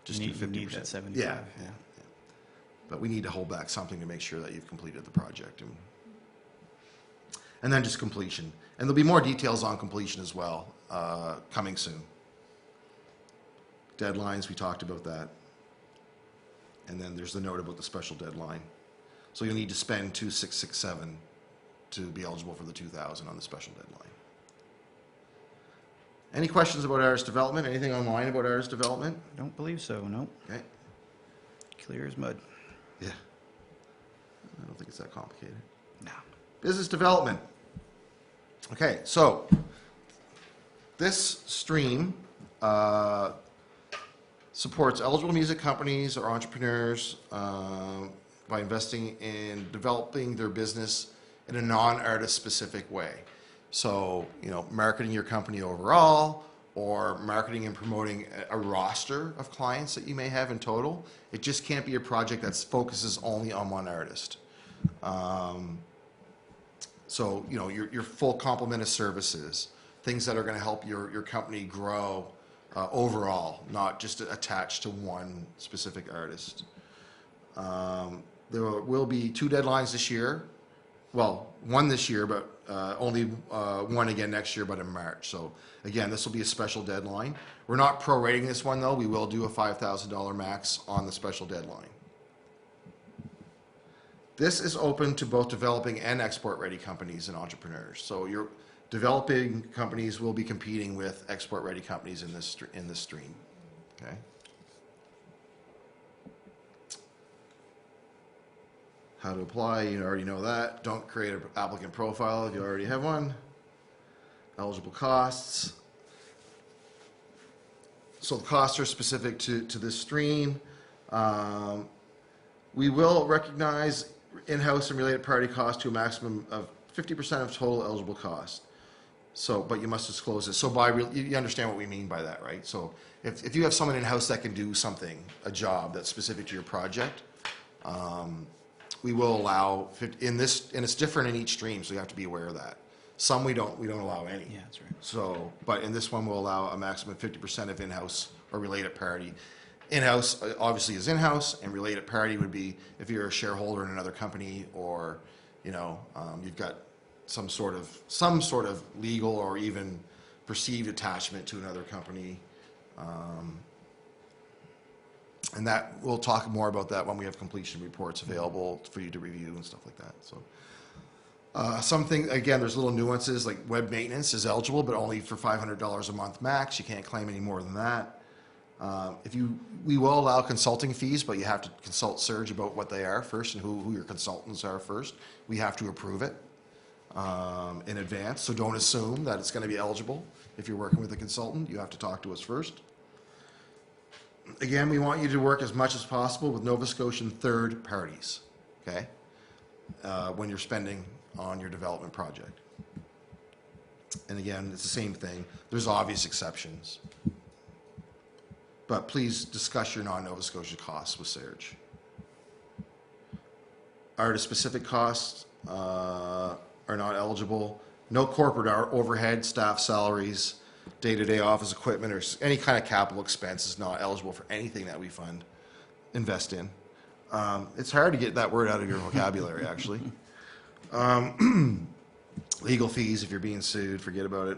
just do 50%. Need that 75. Yeah. But we need to hold back something to make sure that you've completed the project. And then just completion. And there'll be more details on completion as well, coming soon. Deadlines, we talked about that. And then there's the note about the special deadline. So you'll need to spend 2,667 to be eligible for the 2,000 on the special deadline. Any questions about artist development? Anything online about artist development? Don't believe so. Nope. Okay. Clear as mud. Yeah. I don't think it's that complicated. No. Business development. Okay, so this stream supports eligible music companies or entrepreneurs by investing in developing their business in a non-artist specific way. So, marketing your company overall or marketing and promoting a roster of clients that you may have in total. It just can't be a project that focuses only on one artist. So, your full complement of services, things that are going to help your company grow overall, not just attached to one specific artist. There will be 2 deadlines this year. Well, one this year, but only one again next year, but in March. So, again, this will be a special deadline. We're not prorating this one, though. We will do a $5,000 max on the special deadline. This is open to both developing and export-ready companies and entrepreneurs. So your developing companies will be competing with export-ready companies in this stream. Okay. How to apply, you already know that. Don't create an applicant profile if you already have one. Eligible costs. So the costs are specific to this stream. We will recognize in-house and related party costs to a maximum of 50% of total eligible cost. So, but you must disclose it. So you understand what we mean by that, right? So if you have someone in-house that can do something, a job that's specific to your project, we will allow, and it's different in each stream, so you have to be aware of that. Some we don't allow any. Yeah, that's right. So, but in this one, we'll allow a maximum of 50% of in-house or related party. In-house obviously is in-house, and related party would be if you're a shareholder in another company, or, you know, you've got some sort of legal or even perceived attachment to another company. And that, we'll talk more about that when we have completion reports available for you to review and stuff like that, so. Something, again, there's little nuances, like web maintenance is eligible, but only for $500 a month max. You can't claim any more than that. We will allow consulting fees, but you have to consult Serge about what they are first and who your consultants are first. We have to approve it in advance, so don't assume that it's going to be eligible. If you're working with a consultant, you have to talk to us first. Again, we want you to work as much as possible with Nova Scotian third parties, okay? When you're spending on your development project. And again, it's the same thing. There's obvious exceptions. But please discuss your non-Nova Scotia costs with Serge. Artist-specific costs are not eligible. No corporate overhead, staff salaries, day-to-day office equipment, or any kind of capital expense is not eligible for anything that we invest in. It's hard to get that word out of your vocabulary, actually. Legal fees, if you're being sued, forget about it.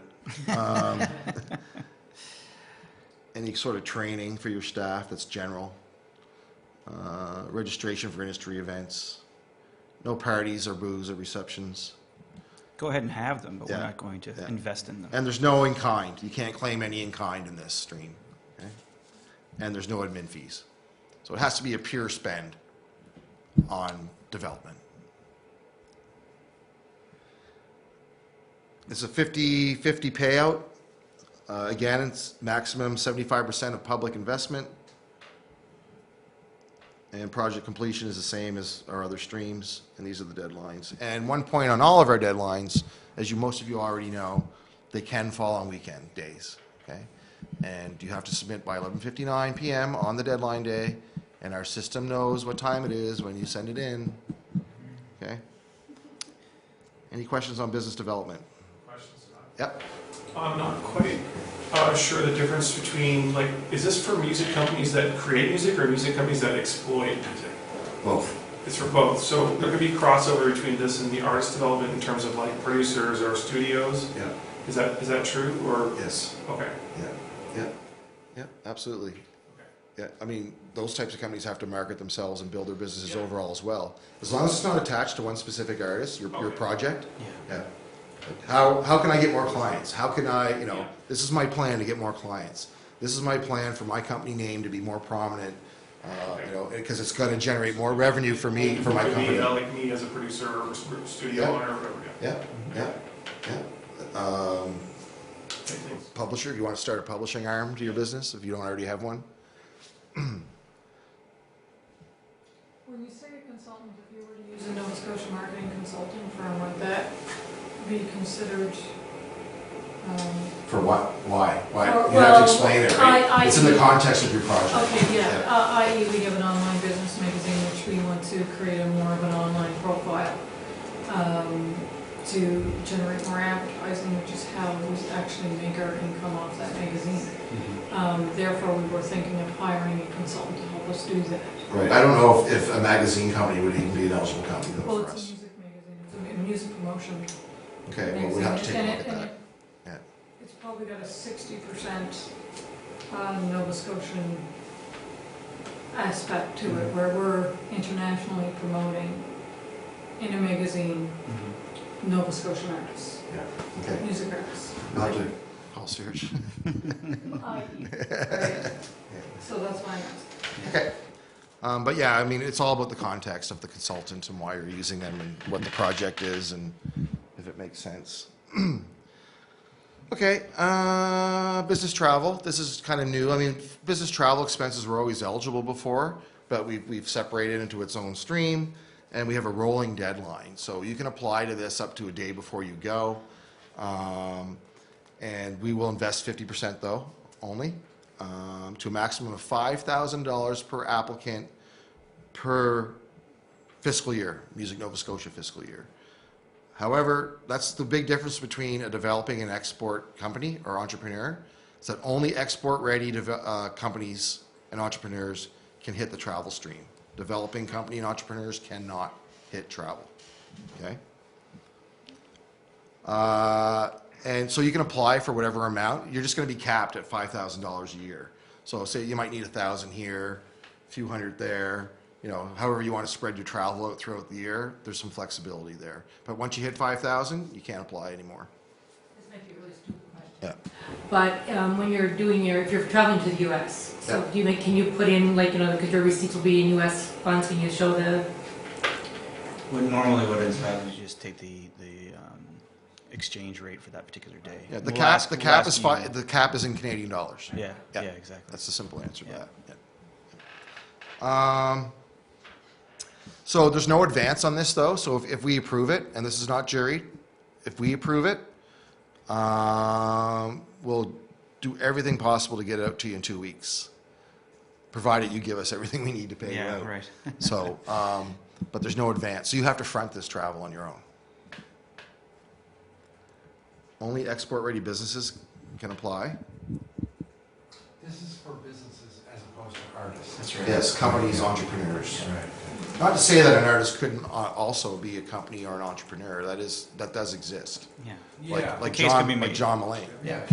Any sort of training for your staff, that's general. Registration for industry events. No parties or booze or receptions. Go ahead and have them, but we're Yeah. not going to invest in them. And there's no in-kind. You can't claim any in-kind in this stream. Okay? And there's no admin fees. So it has to be a pure spend on development. It's a 50-50 payout. Again, it's maximum 75% of public investment. And project completion is the same as our other streams, and these are the deadlines. And one point on all of our deadlines, as most of you already know, they can fall on weekend days, okay? And you have to submit by 11:59 p.m. on the deadline day, and our system knows what time it is when you send it in, okay? Any questions on business development? Questions? Yep. I'm not quite sure the difference between, like, is this for music companies that create music or music companies that exploit music? Both. It's for both. So there could be crossover between this and the artist development in terms of like producers or studios. Yeah. Is that true or? Yes. Okay. Yeah, absolutely. Yeah, I mean, those types of companies have to market themselves and build their businesses overall as well. As long as it's not attached to one specific artist, your project. Yeah. How can I get more clients? How can I, this is my plan to get more clients. This is my plan for my company name to be more prominent, because it's going to generate more revenue for me, for my company. Like me as a producer or studio owner or whatever. Yeah. Publisher, you want to start a publishing arm to your business if you don't already have one? When you say a consultant, if you were to use a Nova Scotia marketing consulting firm, would that be considered? For what? Why? You Well, have to explain it, right? It's in the context of your project. Okay, yeah. I.e., we have an online business magazine which we want to create a more of an online profile to generate more advertising, which is how we actually make our income off that magazine. Therefore, we were thinking of hiring a consultant to help us do that. Right. I don't know if a magazine company would even be an eligible company though Well, for it's a us. music magazine, it's a music promotion. Okay, well, we have to take a look at And that. Yeah. it's probably got a 60% Nova Scotian aspect to it, where we're internationally promoting in a magazine Nova Scotian artists, Yeah. Okay. music artists. I'll have to call Serge. Right. So that's why I'm asking. Okay. But yeah, I mean, it's all about the context of the consultant and why you're using them and what the project is and if it makes sense. Okay, business travel. This is kind of new. I mean, business travel expenses were always eligible before, but we've separated into its own stream, and we have a rolling deadline. So you can apply to this up to a day before you go, and we will invest 50% though, only, to a maximum of $5,000 per applicant per fiscal year, Music Nova Scotia fiscal year. However, that's the big difference between a developing and export company or entrepreneur. It's that only export-ready companies and entrepreneurs can hit the travel stream. Developing company and entrepreneurs cannot hit travel. Okay? And so you can apply for whatever amount. You're just going to be capped at $5,000 a year. So say you might need 1,000 here, a few hundred there. You know, however you want to spread your travel out throughout the year, there's some flexibility there. But once you hit 5,000, you can't apply anymore. This might be a really stupid question. Yeah. But when you're doing if you're traveling to the US, so Yeah. can you put in, like, because your receipts will be in US funds, can you show the, Normally what ends up happening is you just take the exchange rate for that particular day. Yeah, We'll ask you- the cap is in Canadian dollars. Yeah, Yeah. yeah, exactly. That's the simple answer to Yeah. that. Yeah. So there's no advance on this though. So if we approve it, and this is not juried, if we approve it, we'll do everything possible to get it out to you in 2 weeks, provided you give us everything we need to pay you Yeah, out. right. So, but there's no advance. So you have to front this travel on your own. Only export-ready businesses can apply. This is for businesses as opposed to artists. That's right. Yes, companies, entrepreneurs. Right. Not to say that an artist couldn't also be a company or an entrepreneur. That does exist. Yeah. Yeah. Like case could be made. John Mullane. Yeah.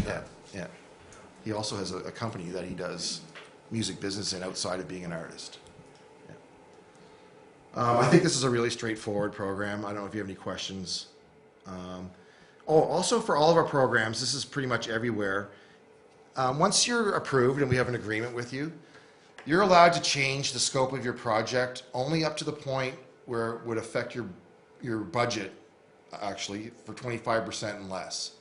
Yeah. He also has a company that he does music business in outside of being an artist. Yeah. I think this is a really straightforward program. I don't know if you have any questions. Also for all of our programs, this is pretty much everywhere. Once you're approved and we have an agreement with you, you're allowed to change the scope of your project only up to the point where it would affect your budget, actually, for 25% and less.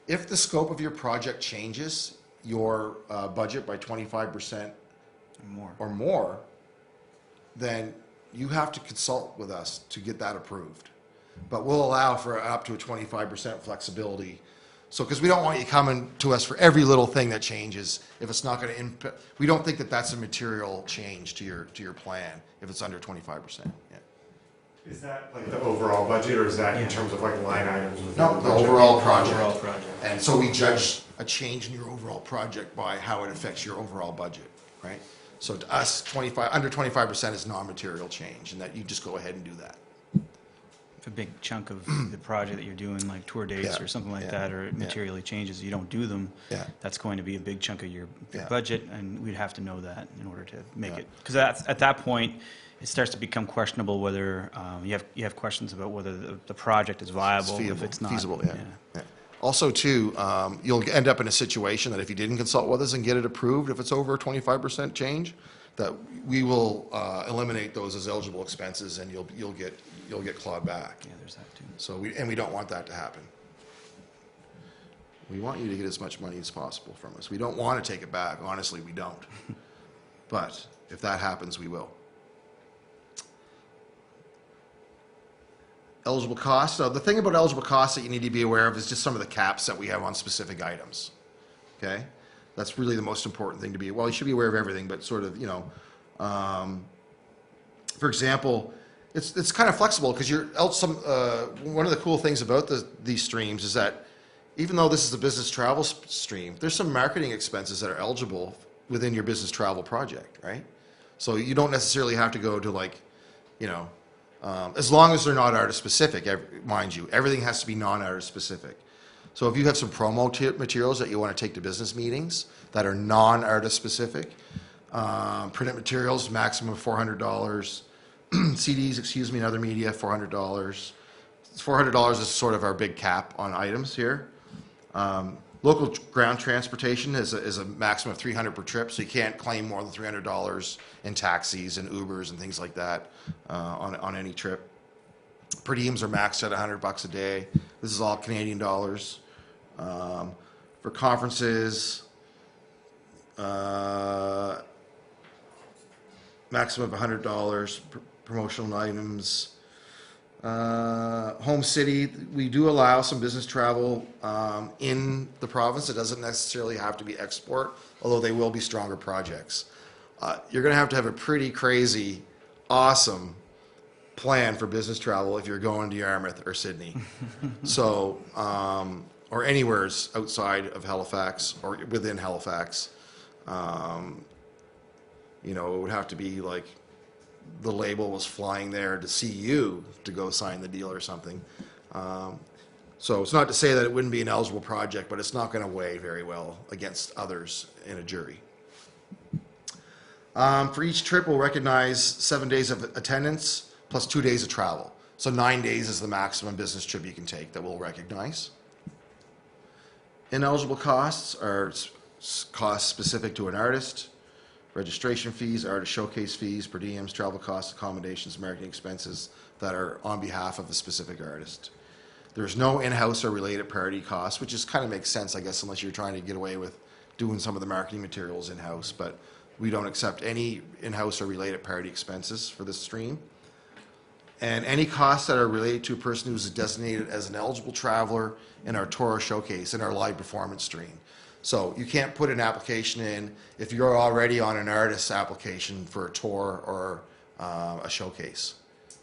If the scope of your project changes your budget by 25% or more, then you have to consult with us to get that approved. But we'll allow for up to a 25% flexibility. So, because we don't want you coming to us for every little thing that changes if it's not going to impact. We don't think that that's a material change to your plan if it's under 25%. Yeah. Is that like the overall budget, or is that in terms of like line items? Within No, the budget? overall project. Overall project. And so we judge a change in your overall project by how it affects your overall budget, right? So to us, under 25% is non-material change, and that you just go ahead and do that. If a big chunk of the project that you're doing, like tour dates Yeah, or something like yeah, that, or it materially changes, you don't do them, Yeah. that's going to be a big chunk of your Yeah. budget, and we'd have to know that in order to make Yeah. it. Because at that point, it starts to become questionable whether, you have questions about whether the project is viable, if it's not. Feasible, yeah. Yeah. Also, too, you'll end up in a situation that if you didn't consult with us and get it approved, if it's over a 25% change, that we will eliminate those as eligible expenses, and you'll get clawed back. Yeah, there's that too. So we don't want that to happen. We want you to get as much money as possible from us. We don't want to take it back. Honestly, we don't. But if that happens, we will. Eligible costs. So the thing about eligible costs that you need to be aware of is just some of the caps that we have on specific items. Okay? That's really the most important thing to be. Well, you should be aware of everything, but sort of, for example, it's kind of flexible because one of the cool things about these streams is that even though this is a business travel stream, there's some marketing expenses that are eligible within your business travel project, right? So you don't necessarily have to go to as long as they're not artist specific, mind you, everything has to be non-artist specific. So if you have some promo materials that you want to take to business meetings that are non-artist specific, printed materials, maximum of $400. CDs, and other media, $400. $400 is sort of our big cap on items here. Local ground transportation is a maximum of $300 per trip, so you can't claim more than $300 in taxis and Ubers and things like that on any trip. Per diems are maxed at $100 a day. This is all Canadian dollars. For conferences, maximum of $100. Promotional items. Home city, we do allow some business travel in the province. It doesn't necessarily have to be export, although they will be stronger projects. You're going to have a pretty crazy, awesome plan for business travel if you're going to Yarmouth or Sydney. So, or anywhere outside of Halifax or within Halifax. You know, it would have to be like the label was flying there to see you to go sign the deal or something. So it's not to say that it wouldn't be an eligible project, but it's not going to weigh very well against others in a jury. For each trip, we'll recognize 7 days of attendance plus 2 days of travel. So 9 days is the maximum business trip you can take that we'll recognize. Ineligible costs are costs specific to an artist. Registration fees, artist showcase fees, per diems, travel costs, accommodations, marketing expenses that are on behalf of a specific artist. There's no in-house or related party costs, which just kind of makes sense, I guess, unless you're trying to get away with doing some of the marketing materials in-house. But we don't accept any in-house or related party expenses for this stream. And any costs that are related to a person who's designated as an eligible traveler in our tour showcase, in our live performance stream. So you can't put an application in if you're already on an artist's application for a tour or a showcase.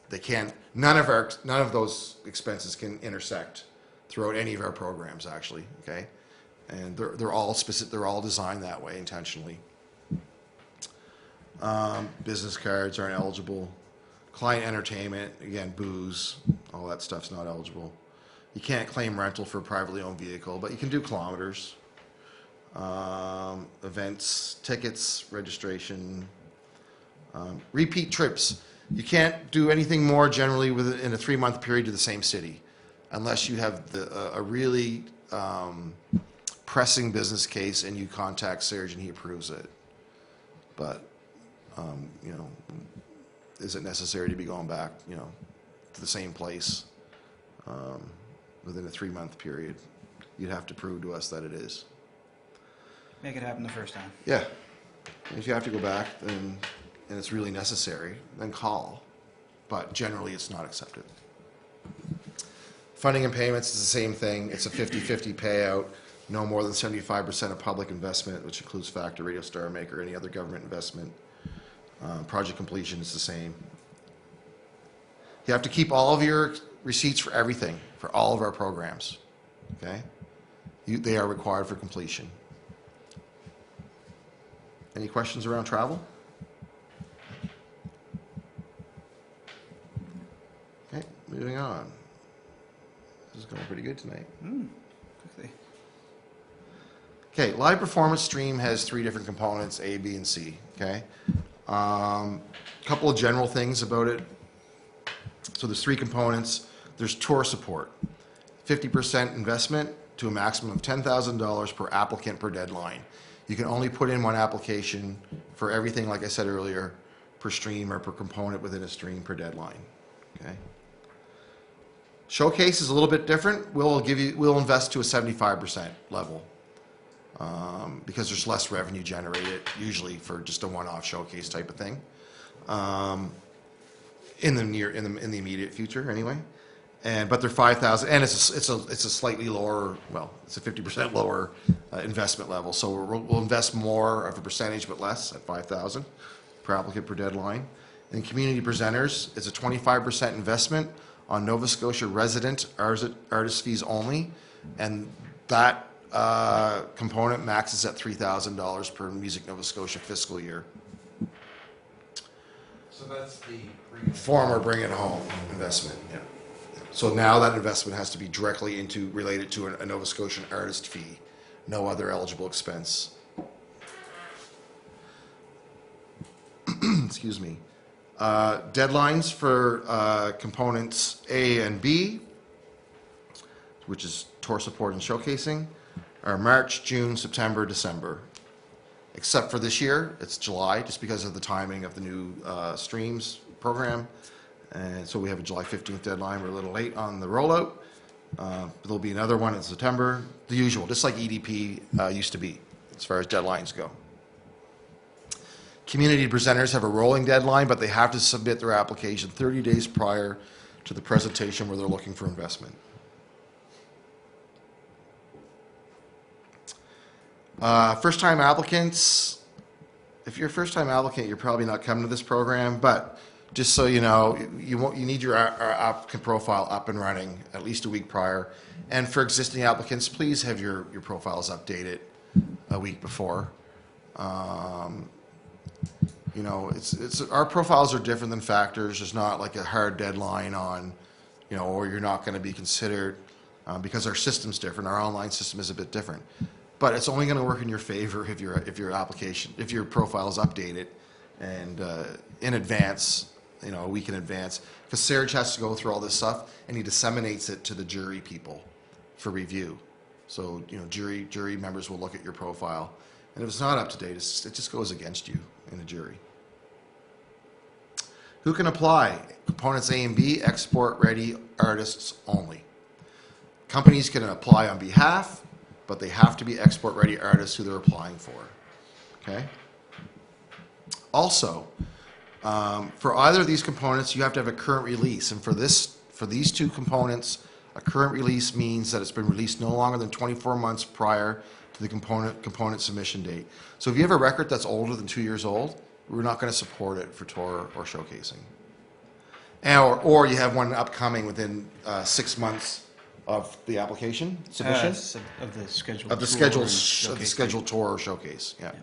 They can't. None of those expenses can intersect throughout any of our programs, actually. Okay, and they're all specific. They're all designed that way intentionally. Business cards aren't eligible. Client entertainment, again, booze, all that stuff's not eligible. You can't claim rental for a privately owned vehicle, but you can do kilometers. Events, tickets, registration, repeat trips. You can't do anything more generally within a 3-month period to the same city, unless you have a really pressing business case and you contact Serge and he approves it. But you know, is it necessary to be going back, you know, to the same place within a 3-month period? You'd have to prove to us that it is. Make it happen the first time. Yeah. If you have to go back and it's really necessary, then call. But generally, it's not accepted. Funding and payments is the same thing. It's a 50-50 payout. No more than 75% of public investment, which includes Factor, Radio Star Maker, any other government investment. Project completion is the same. You have to keep all of your receipts for everything, for all of our programs. Okay? They are required for completion. Any questions around travel? Okay, moving on. This is going pretty good tonight. Quickly. Okay, live performance stream has 3 different components, A, B, and C. Okay, couple of general things about it. So there's 3 components. There's tour support, 50% investment to a maximum of $10,000 per applicant per deadline. You can only put in 1 application for everything, like I said earlier, per stream or per component within a stream per deadline. Okay. Showcase is a little bit different. We'll invest to a 75% level because there's less revenue generated usually for just a one-off showcase type of thing in the immediate future anyway. But they're 5,000, and it's a slightly lower. Well, it's a 50% lower investment level. So we'll invest more of a percentage, but less at 5,000 per applicant per deadline. And community presenters, it's a 25% investment on Nova Scotia resident artist fees only, and that component maxes at $3,000 per Music Nova Scotia fiscal year. So that's the Former Bring It Home investment. Yeah. So now that investment has to be directly related to a Nova Scotian artist fee, no other eligible expense. Excuse me. Deadlines for components A and B, which is tour support and showcasing, are March, June, September, December. Except for this year, it's July, just because of the timing of the new streams program. And so we have a July 15th deadline. We're a little late on the rollout. There'll be another one in September. The usual, just like EDP used to be, as far as deadlines go. Community presenters have a rolling deadline, but they have to submit their application 30 days prior to the presentation where they're looking for investment. First-time applicants. If you're a first-time applicant, you're probably not coming to this program, but just so you know, you need your applicant profile up and running at least a week prior. And for existing applicants, please have your profiles updated a week before. You know, our profiles are different than factors. There's not like a hard deadline on, you know, or you're not going to be considered because our system's different. Our online system is a bit different, but it's only going to work in your favor if your profile is updated and in advance, you know, a week in advance, because Serge has to go through all this stuff and he disseminates it to the jury people for review. So, you know, jury members will look at your profile, and if it's not up to date, it just goes against you in a jury. Who can apply? Components A and B, export-ready artists only. Companies can apply on behalf, but they have to be export-ready artists who they're applying for. Okay? Also, for either of these components, you have to have a current release, and for these two components, a current release means that it's been released no longer than 24 months prior to the component submission date. So if you have a record that's older than 2 years old, we're not going to support it for tour or showcasing. Or you have one upcoming within 6 months of the application submission Of the scheduled of the tour scheduled and scheduled tour or showcase. Yeah. Can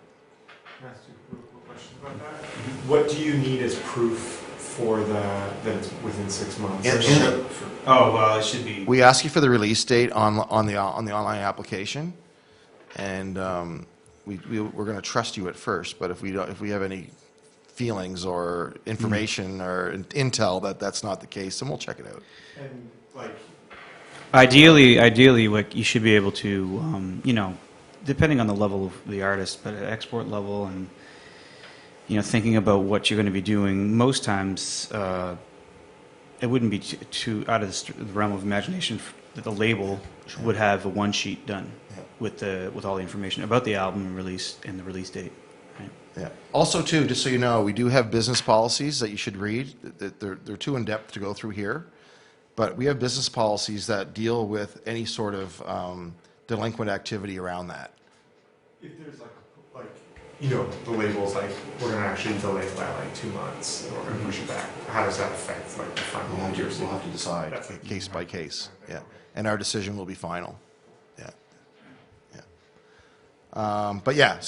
I ask you a real quick question about that? What do you need as proof for that it's within 6 months? Oh, well, it should be. We ask you for the release date on the online application, and we're going to trust you at first. But if we have any feelings or information or intel that that's not the case, then we'll check it out. And like, Ideally, what you should be able to, you know, depending on the level of the artist, but at export level and, you know, thinking about what you're going to be doing, most times it wouldn't be too out of the realm of imagination that the label would have a one sheet done with all the information about the album release and the release date. Right? Yeah. Also, too, just so you know, we do have business policies that you should read. They're too in depth to go through here, but we have business policies that deal with any sort of delinquent activity around that. if there's like you know, the label's like, we're gonna actually delay it by like 2 months, and we're gonna push it back. How does that affect like the final We'll accuracy? have to decide case by case. Yeah, and our decision will be final. Yeah, yeah. But yeah,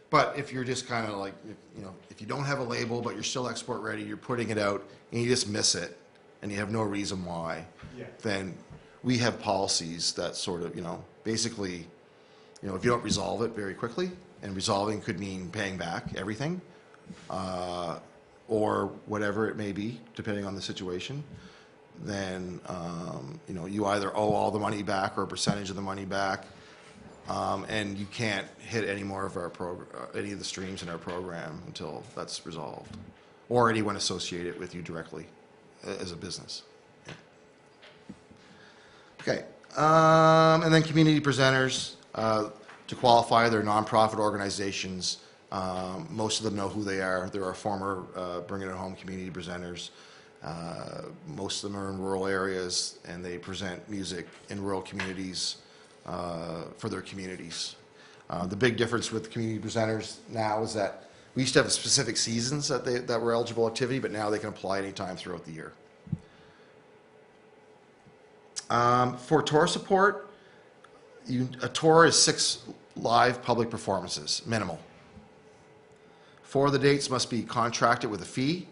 but if you're just kind of like, you know, if you don't have a label but you're still export ready, you're putting it out and you just miss it, and you have no reason why, then we have policies that sort of, you know, basically, you know, if you don't resolve it very quickly, and resolving could mean paying back everything, or whatever it may be, depending on the situation, then, you know, you either owe all the money back or a percentage of the money back, and you can't hit any more of our any of the streams in our program until that's resolved, or anyone associated with you directly as a business. Yeah. Okay, and then community presenters. To qualify, they're nonprofit organizations. Most of them know who they are. They're our former Bring It Home community presenters. Most of them are in rural areas, and they present music in rural communities for their communities. The big difference with community presenters now is that we used to have specific seasons that were eligible activity, but now they can apply anytime throughout the year. For tour support, a tour is 6 live public performances, minimal. 4 of the dates must be contracted with a fee,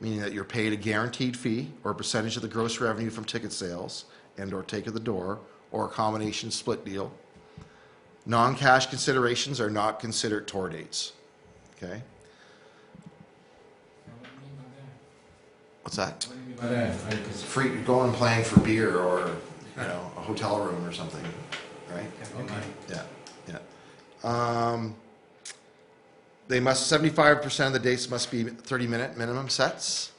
meaning that you're paid a guaranteed fee or a percentage of the gross revenue from ticket sales and/or take of the door, or a combination split deal. Non-cash considerations are not considered tour dates. Okay? What's that? What do you mean by that? Like, It's free. You're going and playing for beer or, you know, a hotel room or something, right? okay. Yeah, yeah. They must, 75% of the dates must be 30-minute minimum sets.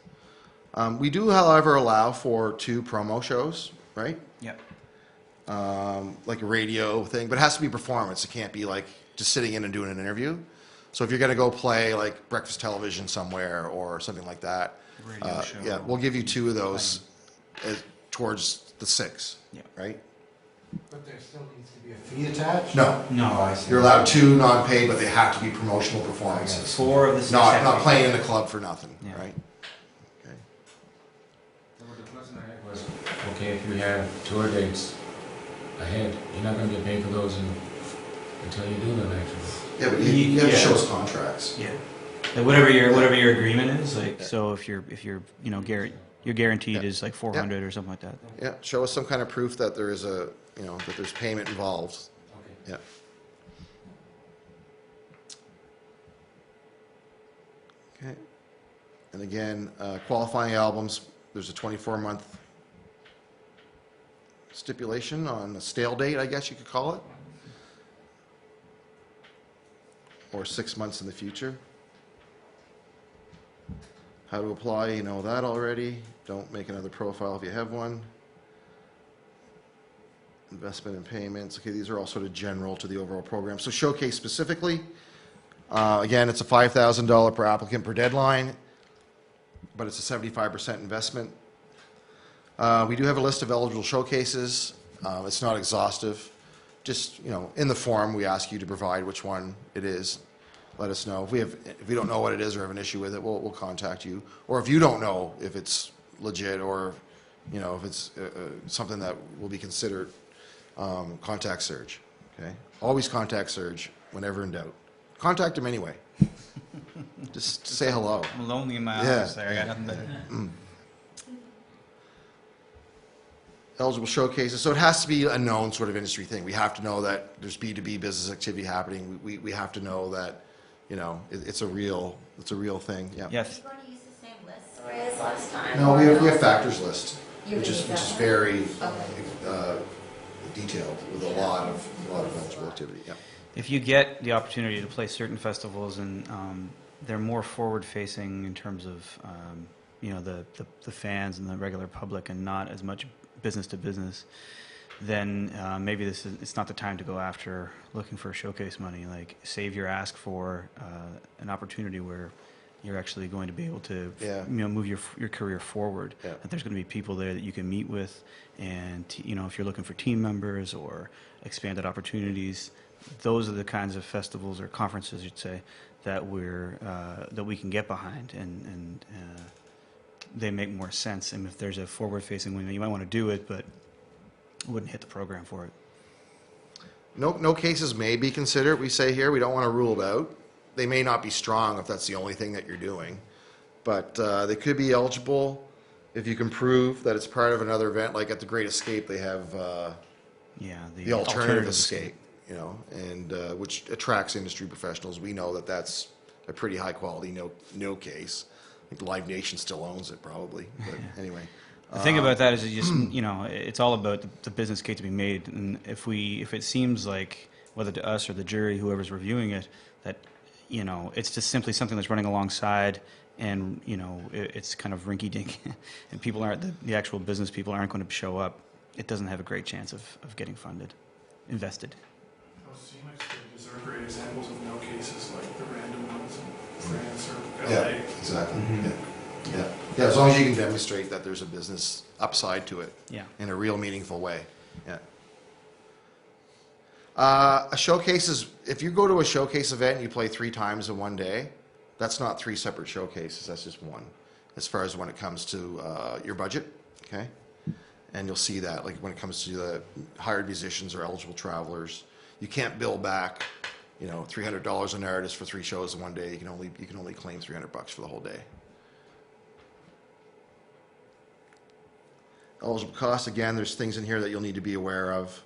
We do, however, allow for 2 promo shows, right? Yep. Like a radio thing, but it has to be performance. It can't be like just sitting in and doing an interview. So if you're going to go play like breakfast television somewhere or something like that, Radio show. yeah, we'll give you 2 of those towards the 6, Yeah. right? But there still needs to be a fee attached? No, No, I see. you're allowed 2 non-paid, but they have to be promotional performances. 4 of the 6 Not have to be playing in paid. the club for nothing, Yeah. right? Okay. Well, the question I had was, okay, if you have tour dates ahead, you're not gonna get paid for those until you do them, actually. Yeah, but you have to Yeah. show us contracts. Yeah. Like whatever your agreement is, like, so if you're, you know, you're guaranteed Yeah. is like 400 or something like that. Yeah, show us some kind of proof that there is a, you know, that there's payment involved. Okay. Yeah. Okay. And again, qualifying albums, there's a 24-month stipulation on a stale date, I guess you could call it. Or 6 months in the future. How to apply, you know that already. Don't make another profile if you have one. Investment and payments. Okay, these are all sort of general to the overall program. So Showcase specifically, again, it's a $5,000 per applicant per deadline, but it's a 75% investment. We do have a list of eligible showcases. It's not exhaustive. Just, you know, in the form, we ask you to provide which one it is. Let us know. If we don't know what it is or have an issue with it, we'll contact you. Or if you don't know if it's legit or, you know, if it's something that will be considered, contact Serge. Okay? Always contact Serge whenever in doubt. Contact him anyway. Just say hello. I'm lonely in my Yeah. office there. I got nothing better. Eligible showcases. So it has to be a known sort of industry thing. We have to know that there's B2B business activity happening. We have to know that, you know, it's a real thing. Yeah. Yes. Are you going to use the same list Roy, as last time? No, or we have factors list, You which would is use which is that very one? detailed with a lot of eligible activity. Yeah. If you get the opportunity to play certain festivals and they're more forward-facing in terms of you know, the fans and the regular public and not as much business to business, then maybe it's not the time to go after looking for showcase money. Like, save your ask for an opportunity where you're actually going to be able to Yeah. you know, move your career forward. Yeah. That there's going to be people there that you can meet with, and you know, if you're looking for team members or expanded opportunities, those are the kinds of festivals or conferences, you'd say, that we can get behind, and they make more sense. And if there's a forward-facing one, you might want to do it, but wouldn't hit the program for it. No cases may be considered. We say here we don't want to rule it out. They may not be strong if that's the only thing that you're doing, but they could be eligible if you can prove that it's part of another event. Like at the Great Escape, they have Yeah, the alternative escape, you know, and which attracts industry professionals. We know that that's a pretty high quality no case. I think Live Nation still owns it probably, but anyway. The thing about that is, it just you know, it's all about the business case to be made. And if it seems like, whether to us or the jury, whoever's reviewing it, that, you know, it's just simply something that's running alongside, and you know, it's kind of rinky-dink, and people aren't, the actual business people aren't going to show up, it doesn't have a great chance of getting invested. Those CMX stages are great examples of no cases, like the random ones in France or LA. Yeah, exactly. Yeah, as long as you can demonstrate that there's a business upside to it. Yeah. In a real meaningful way. Yeah. A showcase is, if you go to a showcase event and you play 3 times in one day, that's not 3 separate showcases, that's just one, as far as when it comes to your budget, okay? And you'll see that, like when it comes to the hired musicians or eligible travelers, you can't bill back, you know, $300 an artist for 3 shows in one day. You can only claim $300 for the whole day. Eligible costs, again, there's things in here that you'll need to be aware of.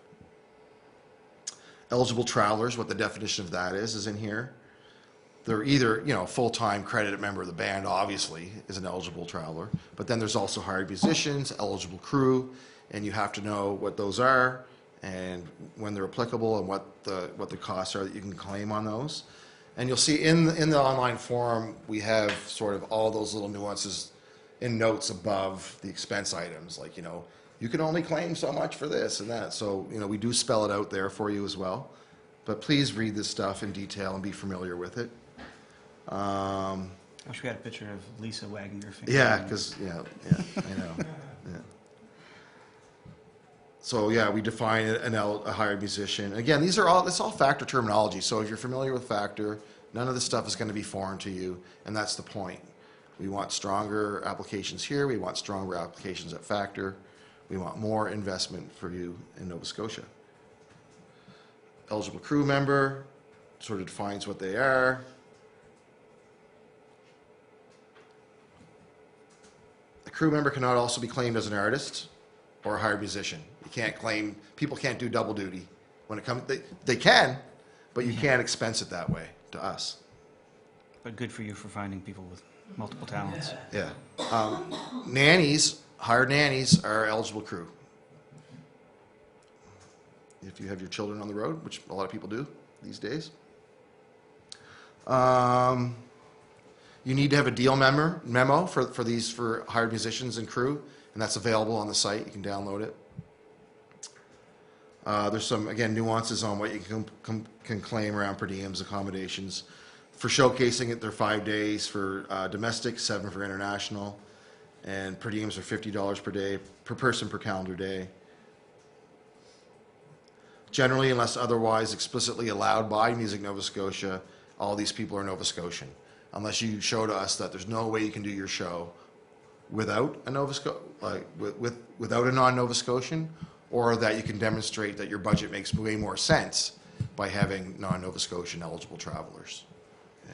Eligible travelers, what the definition of that is in here. They're either, you know, full-time credited member of the band, obviously, is an eligible traveler, but then there's also hired musicians, eligible crew, and you have to know what those are and when they're applicable and what the costs are that you can claim on those. And you'll see in the online forum, we have sort of all those little nuances in notes above the expense items, like, you know, you can only claim so much for this and that. So, you know, we do spell it out there for you as well. But please read this stuff in detail and be familiar with it. I wish we had a picture of Lisa wagging her finger. Yeah, because, I know. Yeah. So yeah, we define a hired musician. Again, it's all factor terminology. So if you're familiar with factor, none of this stuff is going to be foreign to you, and that's the point. We want stronger applications here. We want stronger applications at factor. We want more investment for you in Nova Scotia. Eligible crew member sort of defines what they are. A crew member cannot also be claimed as an artist or a hired musician. You can't claim, people can't do double duty. When it comes, they can, but you can't expense it that way to us. But good for you for finding people with multiple talents. Yeah. Nannies, hired nannies are eligible crew. If you have your children on the road, which a lot of people do these days. You need to have a deal memo for hired musicians and crew, and that's available on the site. You can download it. There's some, again, nuances on what you can claim around per diems, accommodations. For showcasing it, they're 5 days for domestic, 7 for international, and per diems are $50 per day, per person per calendar day. Generally, unless otherwise explicitly allowed by Music Nova Scotia, all these people are Nova Scotian. Unless you show to us that there's no way you can do your show without a without a non-Nova Scotian, or that you can demonstrate that your budget makes way more sense by having non-Nova Scotian eligible travelers.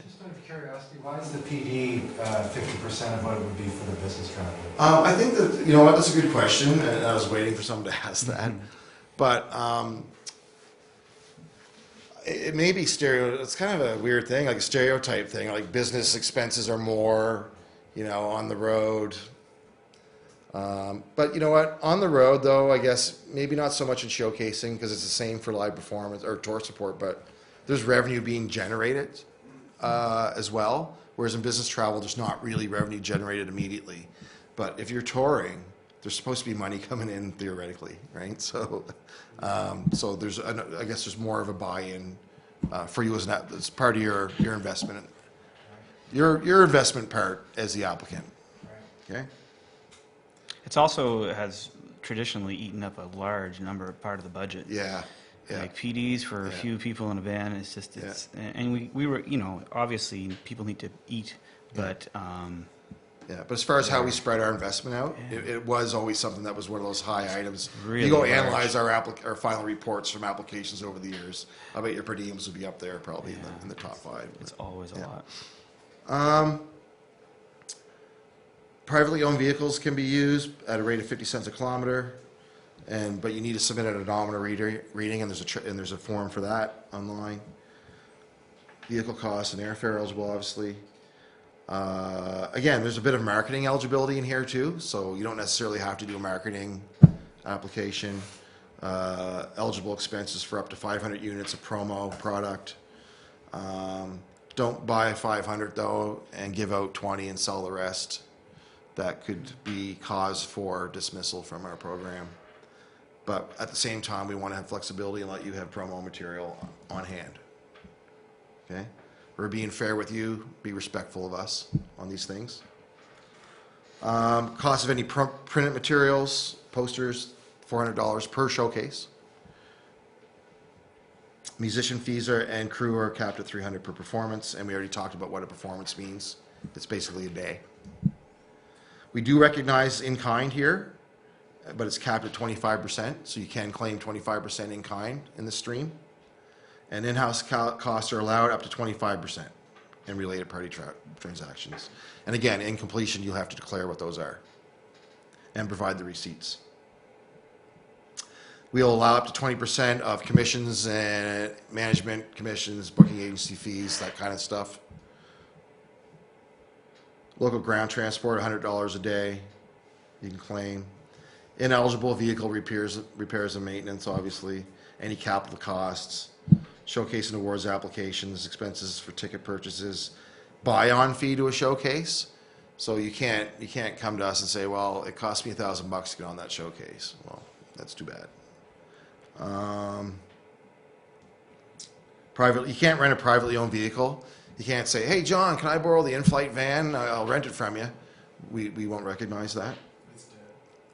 Just out of curiosity, why is the PD 50% of what it would be for the business traveler? I think that, you know what, that's a good question, and I was waiting for someone to ask that. But it may be it's kind of a weird thing, like a stereotype thing, like business expenses are more, on the road. But you know what, on the road though, I guess maybe not so much in showcasing, because it's the same for live performance or tour support, but there's revenue being generated as well, whereas in business travel, there's not really revenue generated immediately. But if you're touring, there's supposed to be money coming in theoretically, right? So, so I guess there's more of a buy-in for you as part of your investment, your investment part as the applicant. Okay. It's also has traditionally eaten up a large part of the budget. Yeah. Yeah. Like PDs for a few people in a band, and we were, obviously people need to eat, but. Yeah, but as far as how we spread our investment out, it was always something that was one of those high items. Really you go large. Analyze our final reports from applications over the years. I bet your per diems would be up there probably in the top 5. It's always a lot. Privately owned vehicles can be used at a rate of 50 cents a kilometer, but you need to submit an odometer reading, and there's a form for that online. Vehicle costs and airfare eligible, obviously. Again, there's a bit of marketing eligibility in here too, so you don't necessarily have to do a marketing application. Eligible expenses for up to 500 units of promo product. Don't buy 500 though and give out 20 and sell the rest. That could be cause for dismissal from our program. But at the same time, we want to have flexibility and let you have promo material on hand. Okay? We're being fair with you, be respectful of us on these things. Cost of any printed materials, posters, $400 per showcase. Musician fees and crew are capped at $300 per performance, and we already talked about what a performance means. It's basically a day. We do recognize in kind here, but it's capped at 25%, so you can claim 25% in kind in the stream. And in-house costs are allowed up to 25% in related party transactions. And again, in completion, you'll have to declare what those are and provide the receipts. We'll allow up to 20% of commissions and management commissions, booking agency fees, that kind of stuff. Local ground transport, $100 a day, you can claim. Ineligible vehicle repairs and maintenance, obviously. Any capital costs. Showcase and awards applications, expenses for ticket purchases, buy-on fee to a showcase. So you can't come to us and say, well, it cost me $1,000 to get on that showcase. Well, that's too bad. You can't rent a privately owned vehicle. You can't say, hey, John, can I borrow the in-flight van? I'll rent it from you. We won't recognize that.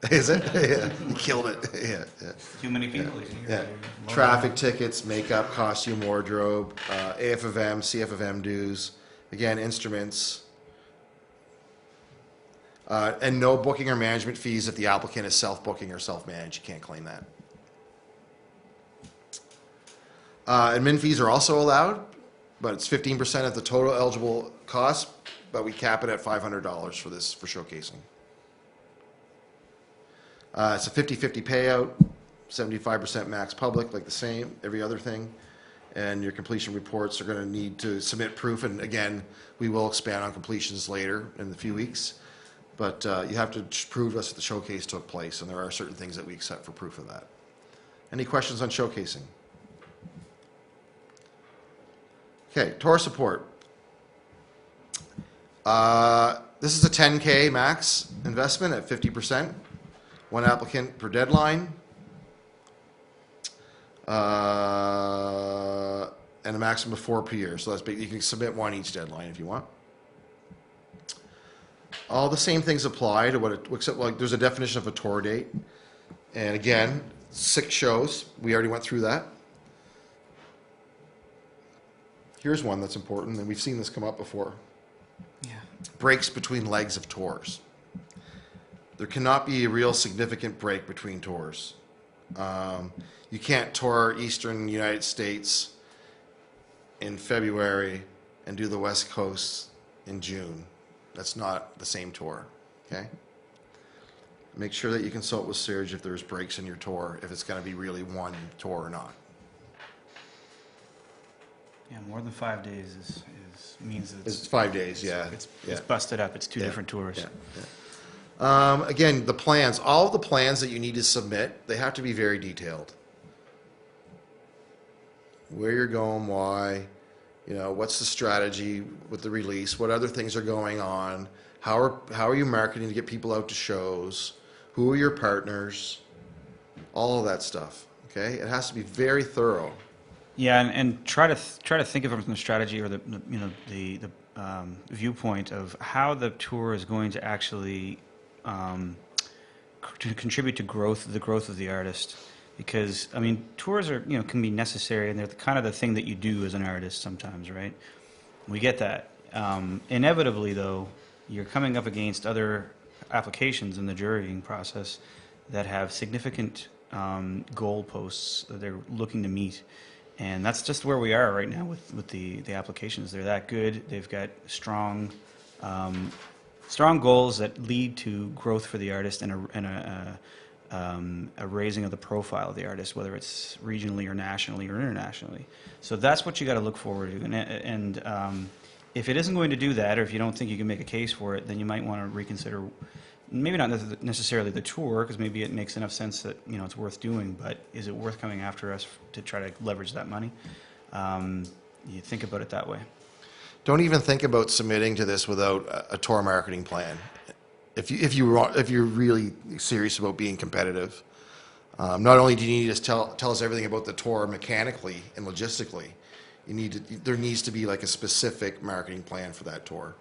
Is it? Yeah, you killed it. Yeah, yeah. Too many people. Yeah. Traffic tickets, makeup, costume, wardrobe, AF of M, CF of M dues, again, instruments, and no booking or management fees if the applicant is self-booking or self-managed. You can't claim that. Admin fees are also allowed, but it's 15% of the total eligible cost, but we cap it at $500 for this, for showcasing. It's a 50-50 payout, 75% max public, like the same, every other thing. And your completion reports are going to need to submit proof. And again, we will expand on completions later in a few weeks. But you have to prove us that the showcase took place, and there are certain things that we accept for proof of that. Any questions on showcasing? Okay, tour support. This is a 10K max investment at 50%. One applicant per deadline. And a maximum of 4 per year. So that's big. You can submit one each deadline if you want. All the same things apply to what it, except like there's a definition of a tour date. And again, 6 shows. We already went through that. Here's one that's important, and we've seen this come up before. Yeah. Breaks between legs of tours. There cannot be a real significant break between tours. You can't tour Eastern United States in February and do the West Coast in June. That's not the same tour, okay? Make sure that you consult with Serge if there's breaks in your tour, if it's going to be really one tour or not. Yeah, more than 5 days means It's 5 days, yeah. It's Yeah. busted up. It's two Yeah. different tours. Yeah, yeah. Again, the plans, all of the plans that you need to submit, they have to be very detailed. Where you're going, why, you know, what's the strategy with the release, what other things are going on, how are you marketing to get people out to shows, who are your partners, all of that stuff, okay? It has to be very thorough. Yeah, and try to think of it from the strategy or the viewpoint of how the tour is going to actually to contribute to the growth of the artist. Because I mean, tours are can be necessary, and they're kind of the thing that you do as an artist sometimes, right? We get that. Inevitably, though, you're coming up against other applications in the jurying process that have significant goalposts that they're looking to meet. And that's just where we are right now with the applications. They're that good. They've got strong goals that lead to growth for the artist and a raising of the profile of the artist, whether it's regionally or nationally or internationally. So that's what you got to look forward to. And if it isn't going to do that, or if you don't think you can make a case for it, then you might want to reconsider. Maybe not necessarily the tour, because maybe it makes enough sense that it's worth doing. But is it worth coming after us to try to leverage that money? You think about it that way. Don't even think about submitting to this without a tour marketing plan. If you're really serious about being competitive, not only do you need to tell us everything about the tour mechanically and logistically, there needs to be like a specific marketing plan for that tour.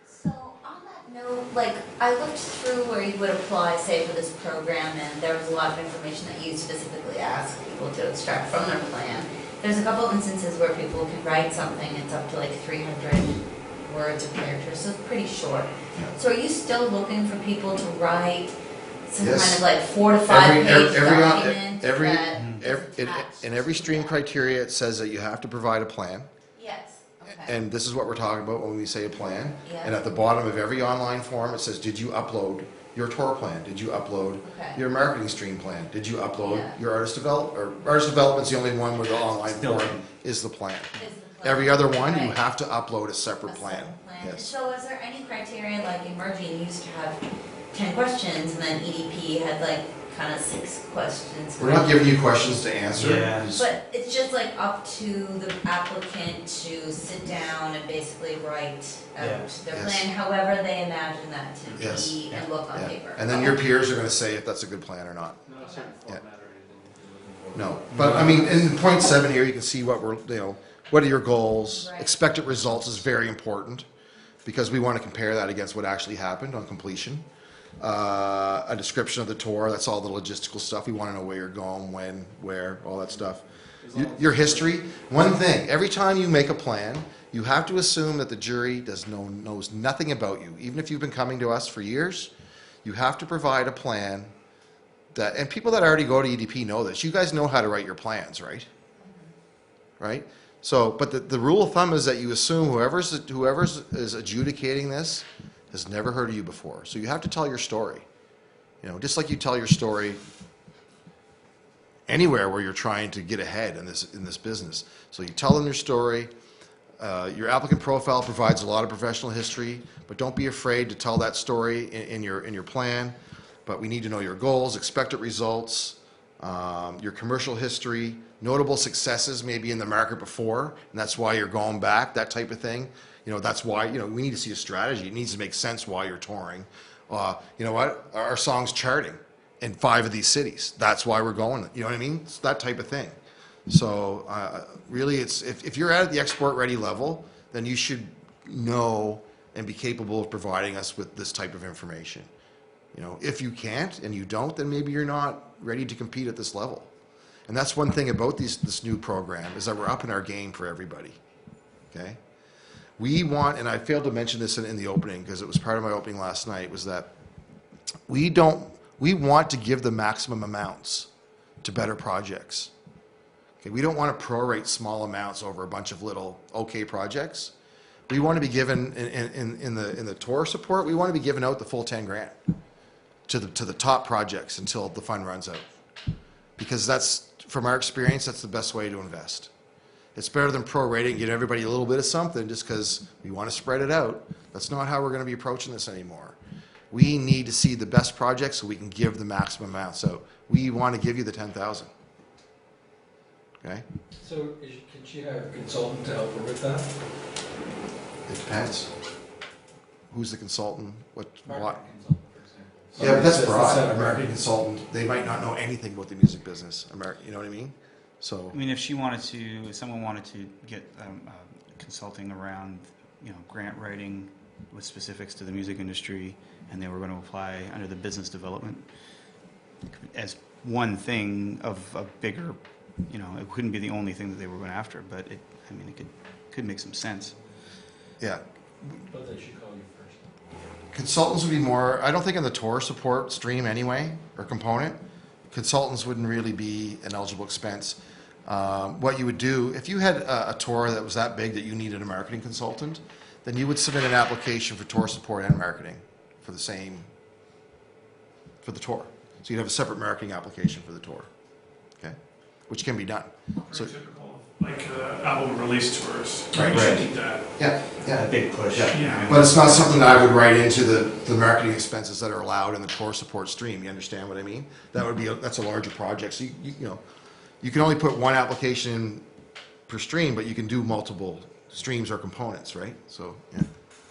So on that note, like I looked through where you would apply, say, for this program, and there was a lot of information that you specifically ask people to extract from their plan. There's a couple of instances where people can write something, it's up to like 300 words or characters, so it's pretty short. So are you still looking for people to write some Yes. kind of like 4 to 5 page document? In every stream criteria, it says that you have to provide a plan. Yes, okay. And this is what we're talking about when we say a plan. Yeah. And at the bottom of every online form, it says, did you upload your tour plan? Did you upload Okay. your marketing stream plan? Did you upload Yeah. your artist development's the only one where the online Still. form is the plan. Is the plan. Every other one, you Right. have to upload a separate A plan. separate plan. Yes. So is there any criteria, like Emerging used to have 10 questions, and then EDP had like kind of 6 questions. We're not giving you questions to answer. Yeah. Just- But it's just like up to the applicant to sit down and basically write out their Yes. plan, however they imagine that to Yes. be and look on yeah. paper. And then Okay. your peers are going to say if that's a good plan or not. Not a certain Yeah. format or anything you're looking for. No, but I mean, in point 7 here, you can see what what are your goals? Right. Expected results is very important because we want to compare that against what actually happened on completion. a description of the tour. That's all the logistical stuff. We want to know where you're going, when, where, all that stuff. Your history. One thing, every time you make a plan, you have to assume that the jury knows nothing about you. Even if you've been coming to us for years, you have to provide a plan that, and people that already go to EDP know this. You guys know how to write your plans, right? Right? So, but the rule of thumb is that you assume whoever's is adjudicating this has never heard of you before. So you have to tell your story. You know, just like you tell your story anywhere where you're trying to get ahead in this business. So you tell them your story. Your applicant profile provides a lot of professional history, but don't be afraid to tell that story in your plan. But we need to know your goals, expected results, your commercial history, notable successes maybe in the market before, and that's why you're going back, that type of thing. You know, that's why, you know, we need to see a strategy. It needs to make sense while you're touring. You know what? Our song's charting in 5 of these cities. That's why we're going. You know what I mean? It's that type of thing. So really, it's if you're at the export ready level, then you should know and be capable of providing us with this type of information. You know, if you can't and you don't, then maybe you're not ready to compete at this level. And that's one thing about this new program is that we're upping our game for everybody. Okay? We want, and I failed to mention this in the opening because it was part of my opening last night, was that we want to give the maximum amounts to better projects. Okay, we don't want to prorate small amounts over a bunch of little okay projects. We want to be given in the tour support. We want to be giving out the full 10 grand to the top projects until the fund runs out, because that's, from our experience, that's the best way to invest. It's better than prorating and giving everybody a little bit of something just because we want to spread it out. That's not how we're going to be approaching this anymore. We need to see the best projects so we can give the maximum amount. So we want to give you the 10,000. Okay? So can she have a consultant to help her with that? It depends. Who's the consultant? What? Marketing consultant, for example. Yeah, but that's Somebody broad. says it's A marketing consultant, they might not know anything about the music business. You know what I mean? So I mean, if someone wanted to get consulting around, you know, grant writing with specifics to the music industry, and they were going to apply under the business development as one thing of a bigger, you know, it couldn't be the only thing that they were going after, but it could make some sense. yeah, But they should call you first. consultants would be more, I don't think in the tour support stream anyway, or component, consultants wouldn't really be an eligible expense. What you would do, if you had a tour that was that big that you needed a marketing consultant, then you would submit an application for tour support and marketing for the tour. So you'd have a separate marketing application for the tour, okay? Which can be done. So, Very typical, like album release tours. Right, We should right. keep that. yeah. A big push. Yeah. But it's not something that I would write into the marketing expenses that are allowed in the tour support stream. You understand what I mean? That's a larger project. So you know, you can only put one application in per stream, but you can do multiple streams or components, right? So yeah.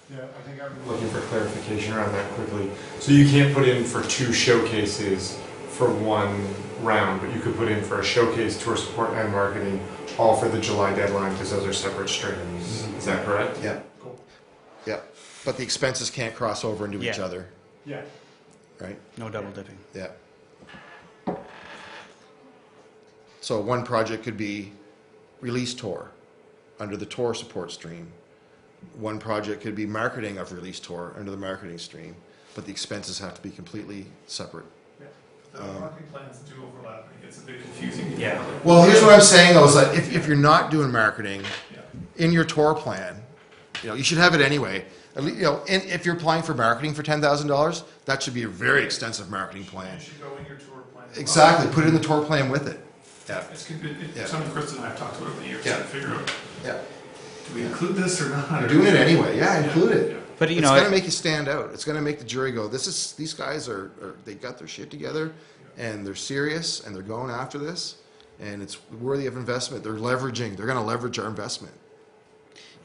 Yeah, I think I'm looking for clarification around that quickly. So you can't put in for 2 showcases for one round, but you could put in for a showcase, tour support, and marketing, all for the July deadline, because those are separate streams. Is that correct? Yeah. Cool. Yeah. But the expenses can't cross over into each Yeah. other, Yeah. right? No double dipping. Yeah. So one project could be release tour under the tour support stream. One project could be marketing of release tour under the marketing stream, but the expenses have to be completely separate. The marketing plans do overlap, and it gets a bit confusing. Yeah. Well, here's what I'm saying though, is that if you're not doing marketing Yeah. in your tour plan, you know, you should have it anyway. You know, and if you're applying for marketing for $10,000, that should be a very extensive marketing plan. It should go in your tour plan. Exactly, put it in the tour plan with it. Yeah. Yeah. Something Krista and I have talked about over the years, Yeah. to figure out, Yeah. do we include this or not? You're doing it anyway, yeah, include it. Yeah. But you It's know, gonna make you stand out. It's gonna make the jury go, these guys they got their shit together, and they're serious, and they're going after this, and it's worthy of investment. They're gonna leverage our investment.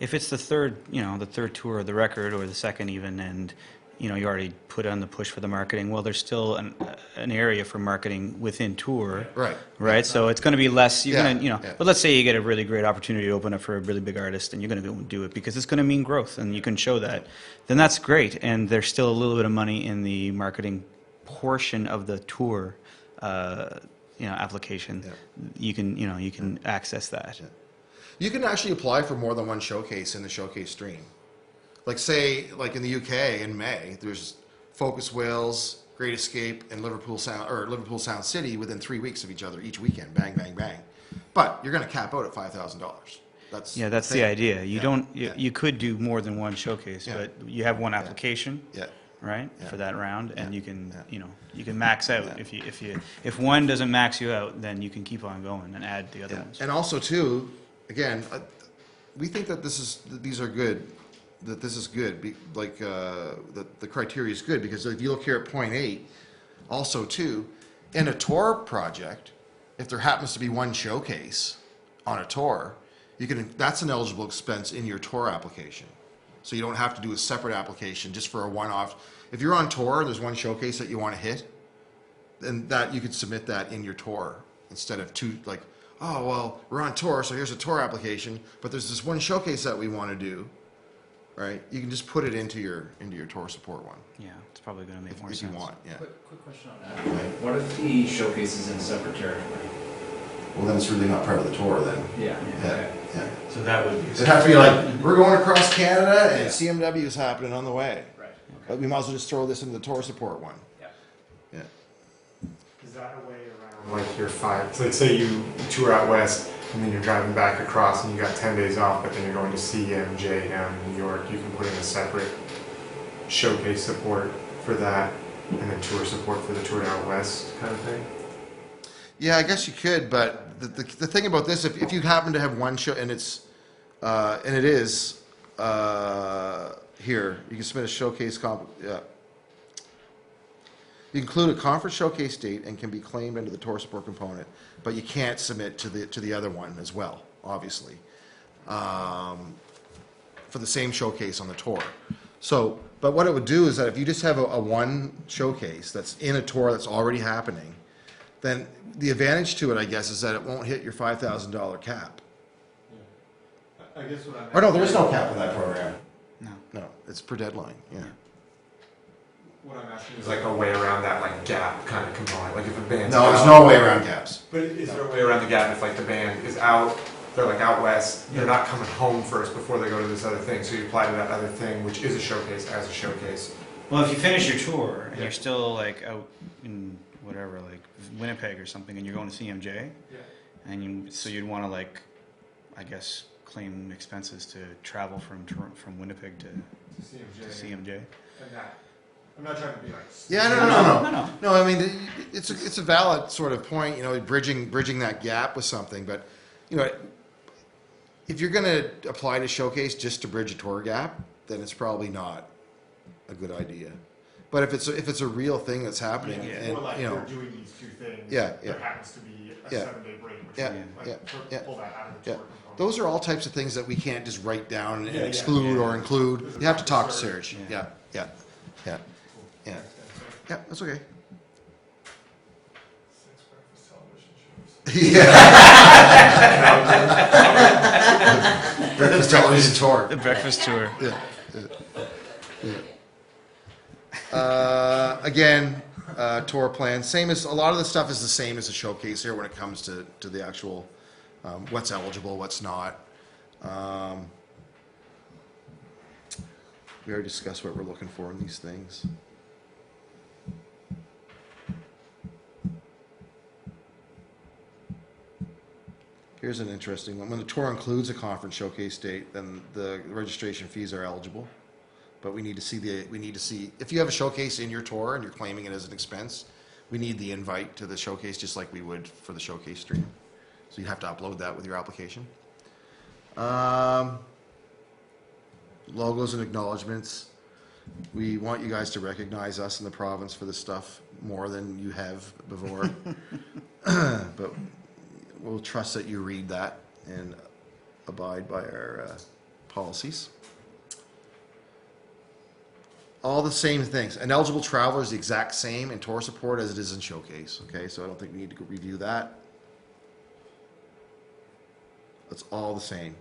if it's the third tour of the record, or the second even, and you already put on the push for the marketing. Well, there's still an area for marketing within tour. Right. Right, so it's going to be less. You're Yeah, going to, yeah. But let's say you get a really great opportunity to open up for a really big artist, and you're going to go and do it because it's going to mean growth, and you can show that. Then that's great, and there's still a little bit of money in the marketing portion of the tour, application. Yeah. You can access that. Yeah. You can actually apply for more than one showcase in the showcase stream. Like say, like in the UK in May, there's Focus Wales, Great Escape, and Liverpool Sound City within 3 weeks of each other each weekend. Bang, bang, bang. But you're going to cap out at $5,000. That's That's the idea. You could do more than one showcase, Yeah. but you have one application. Yeah. Right, Yeah. for that round, and Yeah. you can max out. Yeah. If one doesn't max you out, then you can keep on going and add the other ones. And also too, again, we think that these are good. That this is good. That the criteria is good because if you look here at point 8, also too, in a tour project, if there happens to be one showcase on a tour, that's an eligible expense in your tour application. So you don't have to do a separate application just for a one-off. If you're on tour and there's one showcase that you want to hit, then that you could submit that in your tour instead of two, like, oh, well, we're on tour, so here's a tour application, but there's this one showcase that we want to do, right? You can just put it into your tour support one Yeah, it's probably going to make more if sense. you want, yeah. Quick question on that. What if the showcase is in a separate territory? Well, then it's really not part of the tour then. Yeah. Yeah. So that would be. It'd have to be like, we're going across Canada and CMW is happening on the way. Right. But we might as well just throw this into the tour support one. Yeah. Yeah. Is that a way around like your 5? So let's say you tour out west and then you're driving back across and you got 10 days off, but then you're going to CMJ down in New York. You can put in a separate showcase support for that and then tour support for the tour out west kind of thing. Yeah, I guess you could, but the thing about this, if you happen to have one show and it is here, you can submit a showcase You include a conference showcase date and can be claimed under the tour support component, but you can't submit to the other one as well, obviously, for the same showcase on the tour. So, but what it would do is that if you just have a one showcase that's in a tour that's already happening, then the advantage to it, I guess, is that it won't hit your $5,000 cap. I guess what Or no, there is no cap in that program. No. No, it's per deadline, yeah. What I'm asking is like a way around that like gap kind of component. Like if a band's No, there's out- no way around gaps. But is there a way around the gap if like the band is out, they're like out west, they're not coming home first before they go to this other thing, so you apply to that other thing, which is a showcase as a showcase. Well, if you finish your tour and Yeah. you're still like out in whatever, like Winnipeg or something, and you're going to CMJ, and so you'd want to like, I guess, claim expenses to travel from Winnipeg to CMJ. And that, I'm not trying to be like. Yeah, no. No, I mean, it's a valid sort of point, bridging that gap with something, but, if you're going to apply to showcase just to bridge a tour gap, then it's probably not a good idea. But if it's a real thing that's happening, and, Or like they're doing these two things. Yeah, There yeah. happens to be a Yeah. 7-day break. Which Yeah, like, yeah. pull that out of the Yeah. tour component. Those are all types of things that we can't just write down and Yeah, exclude yeah. or include. You have to talk to Serge. Yeah. Yeah. Yeah, that's okay. Six breakfast television shows. Yeah. Breakfast television tour. The breakfast tour. Again, tour plan, same as, a lot of the stuff is the same as the showcase here when it comes to the actual, what's eligible, what's not. We already discussed what we're looking for in these things. Here's an interesting one. When the tour includes a conference showcase date, then the registration fees are eligible. But we need to see if you have a showcase in your tour and you're claiming it as an expense, we need the invite to the showcase just like we would for the showcase stream. So you have to upload that with your application. Logos and acknowledgements. We want you guys to recognize us in the province for this stuff more than you have before. But we'll trust that you read that and abide by our policies. all the same things. An eligible traveler is the exact same in tour support as it is in showcase, okay? So I don't think we need to go review that. It's all the same.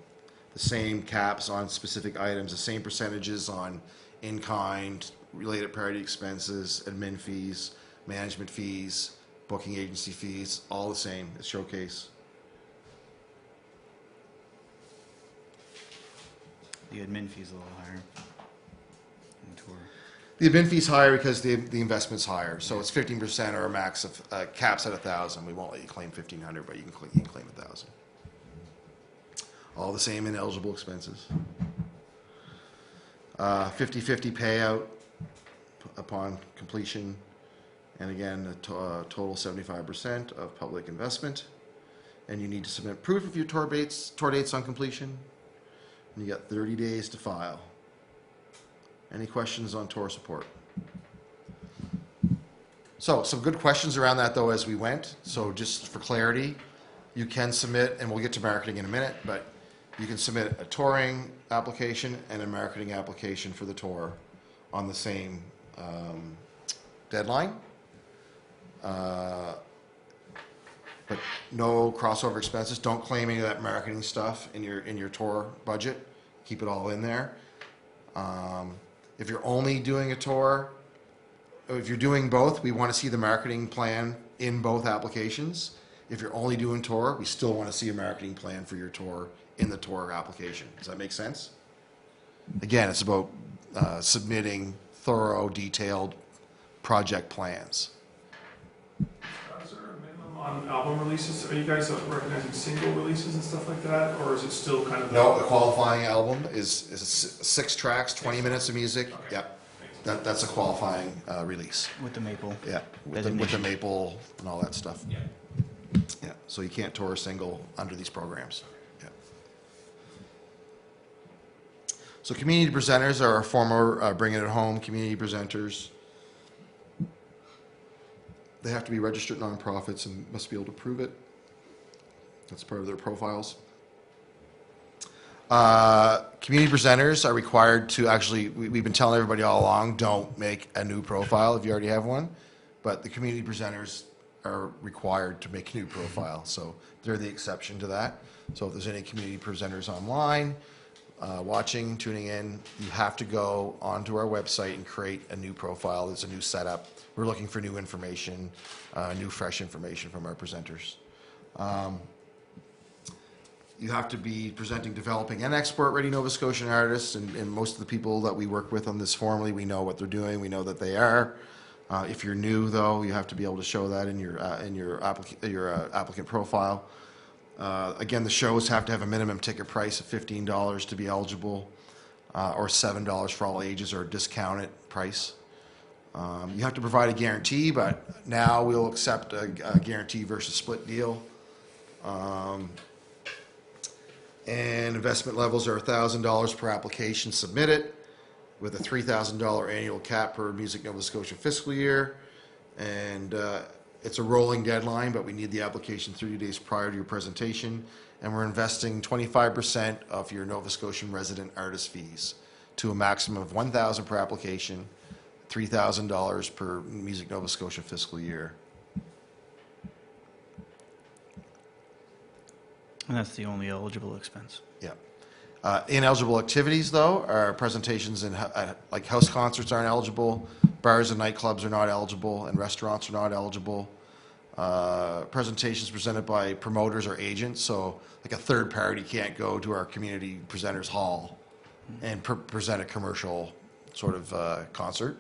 The same caps on specific items, the same percentages on in-kind, related party expenses, admin fees, management fees, booking agency fees, all the same as showcase. The admin fee's a little higher. On tour. The admin fee's higher because the investment's higher, so it's 15% or a max of caps at 1,000. We won't let you claim 1,500, but you can claim 1,000. All the same ineligible expenses. 50/50 payout upon completion, and again, a total 75% of public investment. And you need to submit proof of your tour dates on completion. And you got 30 days to file. Any questions on tour support? So, some good questions around that though as we went. So just for clarity, you can submit, and we'll get to marketing in a minute, but you can submit a touring application and a marketing application for the tour on the same deadline. But no crossover expenses. Don't claim any of that marketing stuff in your tour budget. Keep it all in there. If you're only doing a tour, or if you're doing both, we want to see the marketing plan in both applications. If you're only doing tour, we still want to see a marketing plan for your tour in the tour application. Does that make sense? Again, it's about submitting thorough, detailed project plans. Is there a minimum on album releases? Are you guys recognizing single releases and stuff like that, or is it still kind of? No, a qualifying album is 6 tracks, 20 minutes of music. Okay. Yep. That's a qualifying release. With the maple. Yeah, with the maple and all that stuff. Yeah. Yeah, so you can't tour a single under these programs. Yeah. So community presenters are our former Bring It Home community presenters. They have to be registered nonprofits and must be able to prove it. That's part of their profiles. Community presenters are required to actually, we've been telling everybody all along, don't make a new profile if you already have one, but the community presenters are required to make a new profile, so they're the exception to that. So if there's any community presenters online, watching, tuning in, you have to go onto our website and create a new profile. There's a new setup. We're looking for new information, new fresh information from our presenters. You have to be presenting, developing, and export-ready Nova Scotian artists, and most of the people that we work with on this formally, we know what they're doing, we know that they are. If you're new, though, you have to be able to show that in your applicant profile. Again, the shows have to have a minimum ticket price of $15 to be eligible, or $7 for all ages, or a discounted price. You have to provide a guarantee, but now we'll accept a guarantee versus split deal. And investment levels are $1,000 per application submitted, with a $3,000 annual cap per Music Nova Scotia fiscal year. And it's a rolling deadline, but we need the application 30 days prior to your presentation. And we're investing 25% of your Nova Scotian resident artist fees to a maximum of $1,000 per application, $3,000 per Music Nova Scotia fiscal year. And that's the only eligible expense. Yeah. Ineligible activities, though, are presentations in like house concerts aren't eligible, bars and nightclubs are not eligible, and restaurants are not eligible. Presentations presented by promoters or agents, so like a third party can't go to our community presenters hall and present a commercial sort of concert.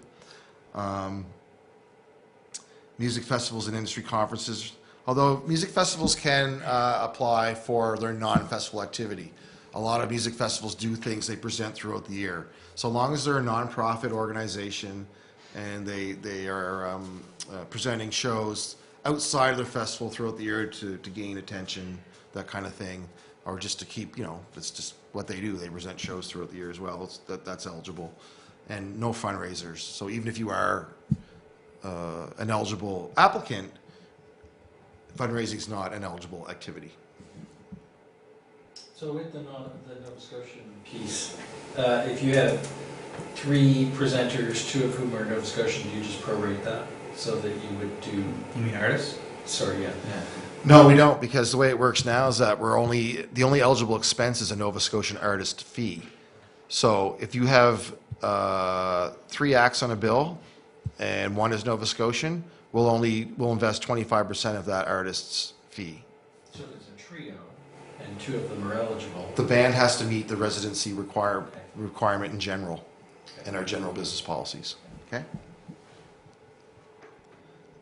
Music festivals and industry conferences. Although music festivals can apply for their non-festival activity. A lot of music festivals do things they present throughout the year. So long as they're a non-profit organization and they are presenting shows outside of their festival throughout the year to gain attention, that kind of thing, or just to keep, it's just what they do. They present shows throughout the year as well. That's eligible. And no fundraisers. So even if you are an eligible applicant, fundraising is not an eligible activity. So with the Nova Scotian piece, if you have 3 presenters, 2 of whom are Nova Scotian, do you just prorate that so that you would do? You mean artists? Sorry, yeah. No, we don't, because the way it works now is that the only eligible expense is a Nova Scotian artist fee. So if you have 3 acts on a bill and 1 is Nova Scotian, we'll invest 25% of that artist's fee. So there's a trio, and 2 of them are eligible. The band has to meet the residency requirement in general, in our general business policies, okay?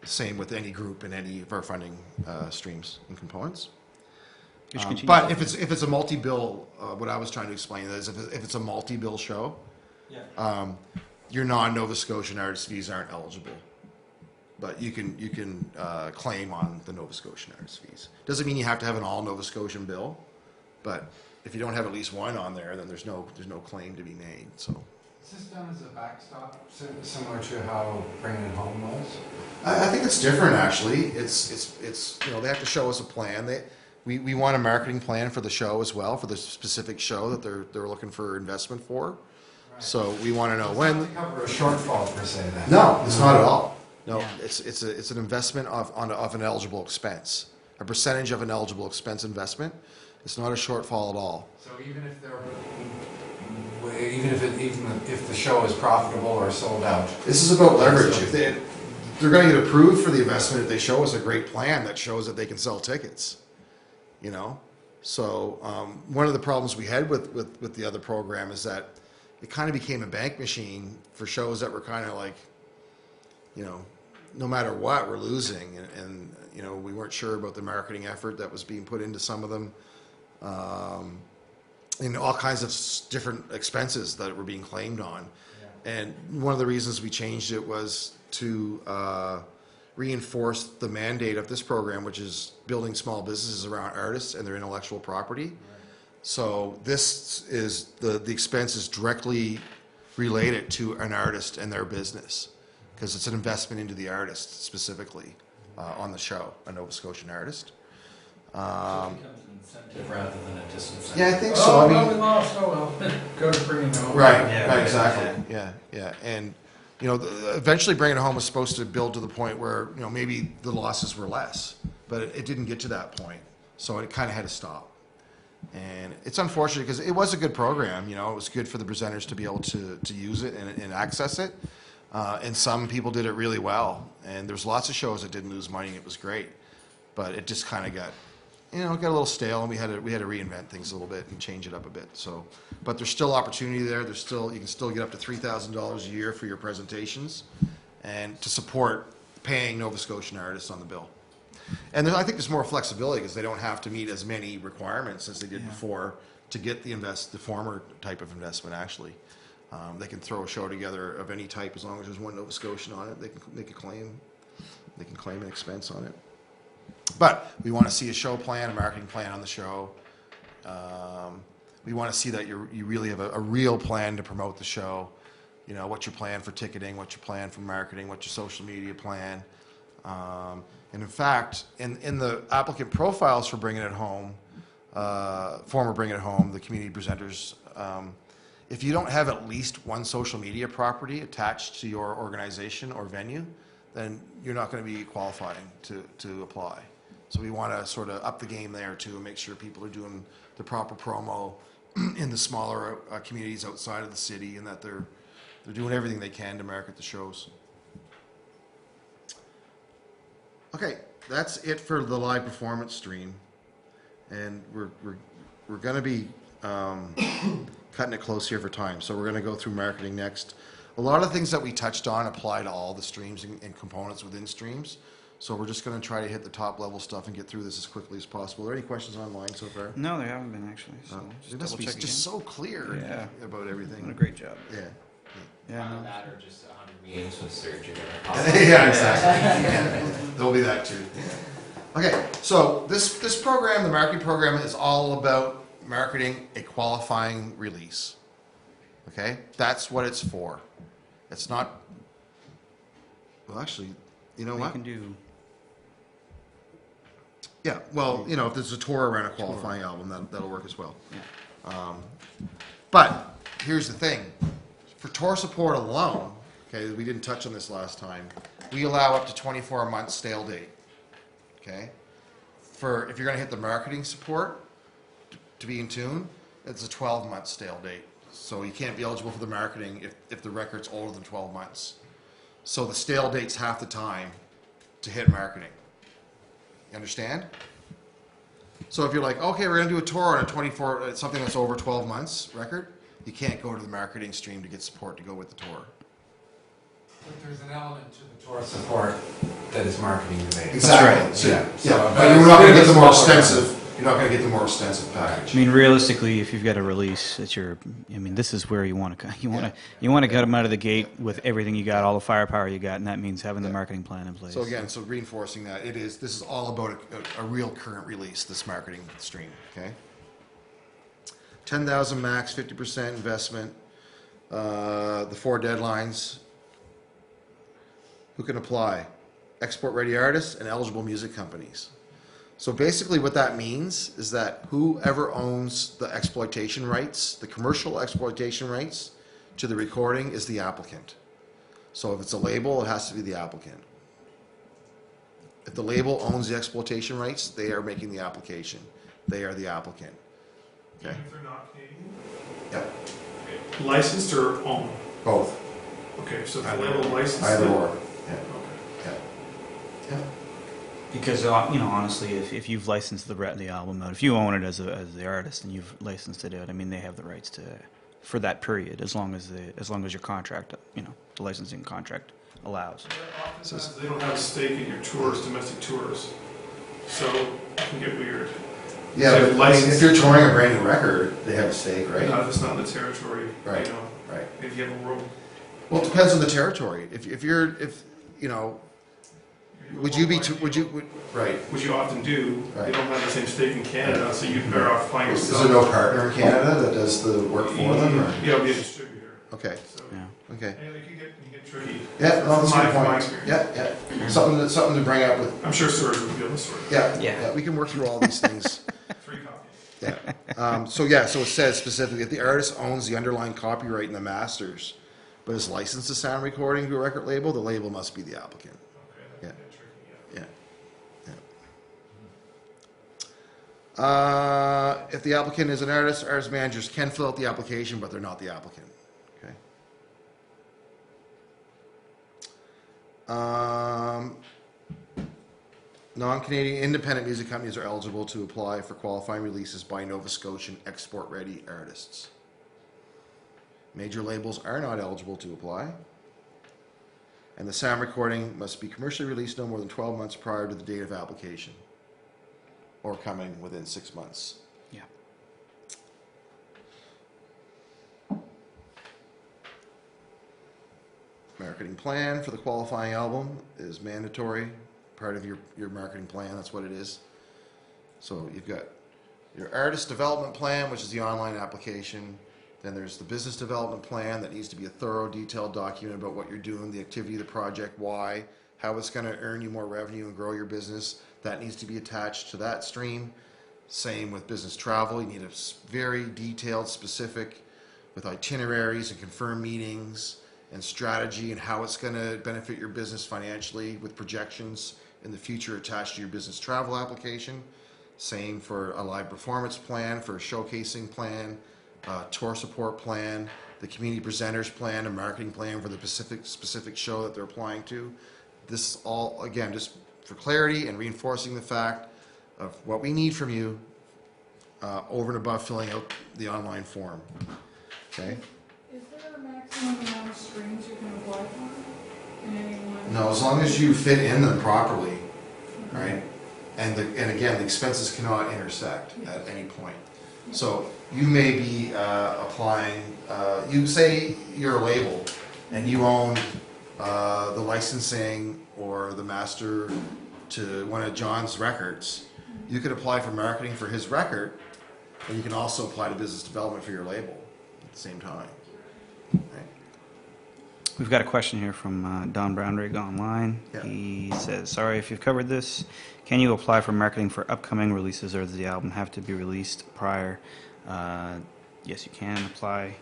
Same with any group in any of our funding streams and components. But if it's a multi-bill, what I was trying to explain is if it's a multi-bill show, your non-Nova Scotian artist fees aren't eligible. But you can claim on the Nova Scotian artist fees. Doesn't mean you have to have an all Nova Scotian bill, but if you don't have at least 1 on there, then there's no claim to be made. So. Is this done as a backstop, similar to how Bringing It Home was? I think it's different actually. It's they have to show us a plan. We want a marketing plan for the show as well, for the specific show that they're looking for investment for. Right. So we want to know when. It's not to cover a shortfall per se then. No, it's not at all. No, Yeah. it's an investment of an eligible expense, a percentage of an eligible expense investment. It's not a shortfall at all. So even if the show is profitable or sold out. This is about leverage. If they're going to get approved for the investment if they show us a great plan that shows that they can sell tickets. So one of the problems we had with the other program is that it kind of became a bank machine for shows that were kind of like, no matter what, we're losing, and we weren't sure about the marketing effort that was being put into some of them, and all kinds of different expenses that were being claimed on. Yeah. And one of the reasons we changed it was to reinforce the mandate of this program, which is building small businesses around artists and their intellectual property. Right. So this is the expense is directly related to an artist and their business, because it's an investment into the artist specifically on the show, a Nova Scotian artist. So it becomes an incentive rather than a disincentive. Yeah, I think so. We lost. Oh well, go to Bringing It Home. Right. Right. Exactly. Yeah. And eventually Bringing It Home was supposed to build to the point where maybe the losses were less, but it didn't get to that point, so it kind of had to stop. And it's unfortunate because it was a good program. It was good for the presenters to be able to use it and access it. And some people did it really well, and there's lots of shows that didn't lose money. It was great, but it just kind of got, it got a little stale, and we had to reinvent things a little bit and change it up a bit. So, but there's still opportunity there. You can still get up to $3,000 a year for your presentations, and to support paying Nova Scotian artists on the bill. And I think there's more flexibility because they don't have to meet as many requirements as they did before to get the former type of investment actually. They can throw a show together of any type as long as there's 1 Nova Scotian on it. They can claim an expense on it. But we want to see a show plan, a marketing plan on the show. We want to see that you really have a real plan to promote the show. What's your plan for ticketing? What's your plan for marketing? What's your social media plan? And in fact, in the applicant profiles for Bringing It Home, former Bringing It Home, the community presenters. If you don't have at least 1 social media property attached to your organization or venue, then you're not going to be qualifying to apply. So we want to sort of up the game there too and make sure people are doing the proper promo in the smaller communities outside of the city, and that they're doing everything they can to market the shows. Okay, that's it for the live performance stream, and we're going to be cutting it close here for time, so we're going to go through marketing next. A lot of things that we touched on apply to all the streams and components within streams, so we're just going to try to hit the top level stuff and get through this as quickly as possible. Are there any questions online so far? No, there haven't been actually. So it must be just so clear about everything. Doing a great job. Yeah. No. That or just 100 meetings with Serge. Yeah, exactly. There'll be that too. Okay, so this program, the marketing program, is all about marketing a qualifying release. Okay, that's what it's for. It's not. Well, actually, you know what? You can do. Yeah, well, if there's a tour around a qualifying album, that'll work as well. Yeah. But here's the thing: For tour support alone, okay, we didn't touch on this last time, we allow up to 24 months stale date, okay? If you're gonna hit the marketing support, to be in tune, it's a 12-month stale date. So you can't be eligible for the marketing if the record's older than 12 months. So the stale date's half the time to hit marketing. You understand? So if you're like, okay, we're gonna do a tour on a 24, something that's over 12 months record, you can't go to the marketing stream to get support to go with the tour. But there's an element to the tour support that is marketing related. Exactly. So, Yeah. so, Yeah. But you're not gonna get the more extensive. extensive. You're not gonna get the more extensive package. I mean, realistically, if you've got a release, this is where you want to get them out of the gate with everything you got, all the firepower you got, and that means having the marketing plan in place. So again, reinforcing that this is all about a real current release, this marketing stream, okay? 10,000 max, 50% investment, the 4 deadlines. Who can apply? Export-ready artists and eligible music companies. So basically what that means is that whoever owns the exploitation rights, the commercial exploitation rights to the recording is the applicant. So if it's a label, it has to be the applicant. If the label owns the exploitation rights, they are making the application. They are the applicant. Okay? Even if they're not Canadian? Yep. Licensed or owned? Both. Okay, so if the label licensed. Either then- or. Yeah. Okay. Yeah. Because honestly, if you've licensed the album out, if you own it as the artist and you've licensed it out, I mean, they have the rights for that period as long as your contract, the licensing contract allows. Oftentimes they don't have a stake in your tours, domestic tours, so it can get weird. Yeah, So but I mean, if you're touring a brand new record, they have a stake, right? Not if it's not in the territory, Right. you know. Right. If you have a world. Well, it depends on the territory. Would you right? Which you often do. Right. They don't have the same stake in Canada, so you'd better off finding Is yourself. there no partner in Canada that does the work for them? Or? Yeah, it'll be a distributor. Okay. So, Yeah. Okay. and it can get tricky. Yeah, no, that's a good From my point. experience. Yeah. Something to bring up with. I'm sure Serge would be able to sort it. Yeah. We can work through all these things. 3 copies. Yeah. So it says specifically if the artist owns the underlying copyright and the masters, but is licensed to sound recording to a record label, the label must be the applicant. Okay, that Yeah. can get tricky, yeah. If the applicant is an artist managers can fill out the application, but they're not the applicant. Okay. Non-Canadian independent music companies are eligible to apply for qualifying releases by Nova Scotian export-ready artists. Major labels are not eligible to apply. And the sound recording must be commercially released no more than 12 months prior to the date of application, or coming within 6 months. Yeah. Marketing plan for the qualifying album is mandatory, part of your marketing plan, that's what it is. So you've got your artist development plan, which is the online application. Then there's the business development plan that needs to be a thorough, detailed document about what you're doing, the activity of the project, why, how it's going to earn you more revenue and grow your business. That needs to be attached to that stream. Same with business travel. You need a very detailed, specific, with itineraries and confirmed meetings and strategy and how it's going to benefit your business financially with projections in the future attached to your business travel application. Same for a live performance plan, for a showcasing plan, tour support plan, the community presenters plan, a marketing plan for the specific show that they're applying to. This all, again, just for clarity and reinforcing the fact of what we need from you over and above filling out the online form. Okay? Is there a maximum amount of streams you can apply for in any one? No, as long as you fit in them properly, right? And again, the expenses cannot intersect at any point. So you may be applying, you say you're a label and you own the licensing or the master to one of John's records. You could apply for marketing for his record, and you can also apply to business development for your label at the same time. Right? We've got a question here from Don Brownrigg online. Yeah. He says, sorry if you've covered this. Can you apply for marketing for upcoming releases, or does the album have to be released prior? Yes, you can apply.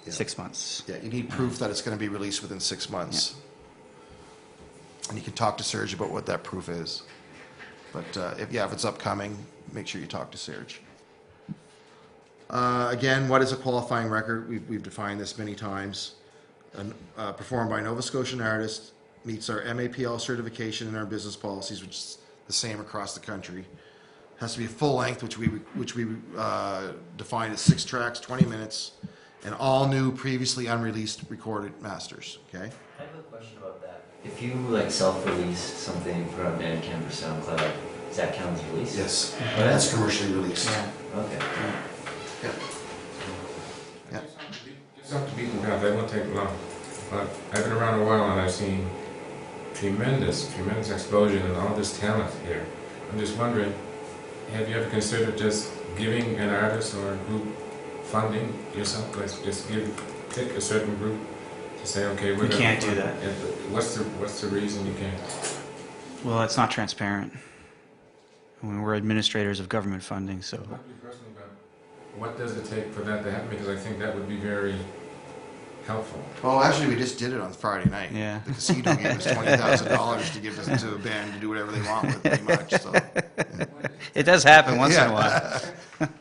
Yeah. 6 months. Yeah, you need proof that it's going to be released within 6 months. And you can talk to Serge about what that proof is. But if it's upcoming, make sure you talk to Serge. Again, what is a qualifying record? We've defined this many times. Performed by Nova Scotian artist, meets our MAPL certification and our business policies, which is the same across the country. Has to be full length, which we define as 6 tracks, 20 minutes, and all new, previously unreleased recorded masters. Okay. I have a question about that. If you like self-release something for a Bandcamp or SoundCloud, does that count as release? Yes, Oh, that's commercially released. Okay. Yeah. Yeah. Just have to beat the path, that won't take long. But I've been around a while and I've seen tremendous explosion and all this talent here. I'm just wondering, have you ever considered just giving an artist or a group funding yourself? Let's just pick a certain group to say, okay, we're We gonna can't do fund that. it. What's the reason you can't? Well, it's not transparent. I mean, we're administrators of government funding, so. Not you personally, but what does it take for that to happen? Because I think that would be very helpful. Well, actually, we just did it on Friday night. Yeah. The casino gave us $20,000 to give us to a band to do whatever they want with, pretty much. So, yeah. It does happen once in a while.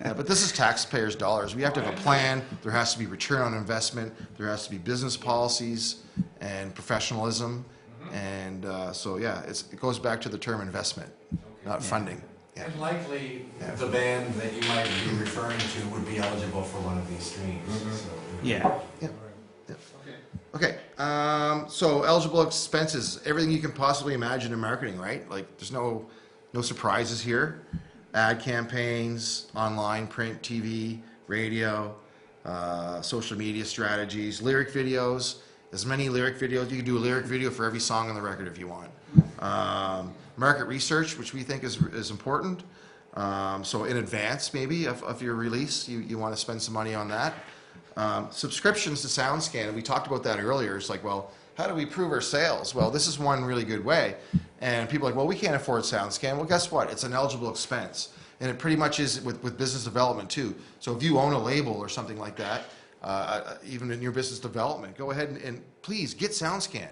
Yeah, but this is taxpayers' dollars. We have to have a plan. There has to be return on investment. There has to be business policies and professionalism. And so, yeah, it goes back to the term investment, not funding. Yeah. And likely, the band that you might be referring to would be eligible for one of these streams. So, Yeah. Okay, so eligible expenses, everything you can possibly imagine in marketing, right? Like, there's no surprises here. Ad campaigns, online, print, TV, radio, social media strategies, lyric videos, as many lyric videos. You can do a lyric video for every song on the record if you want. Market research, which we think is important. So in advance, maybe, of your release, you want to spend some money on that. Subscriptions to SoundScan, and we talked about that earlier. It's like, well, how do we prove our sales? Well, this is one really good way. And people are like, well, we can't afford SoundScan. Well, guess what? It's an eligible expense. And it pretty much is with business development, too. So if you own a label or something like that, even in your business development, go ahead and please get SoundScan.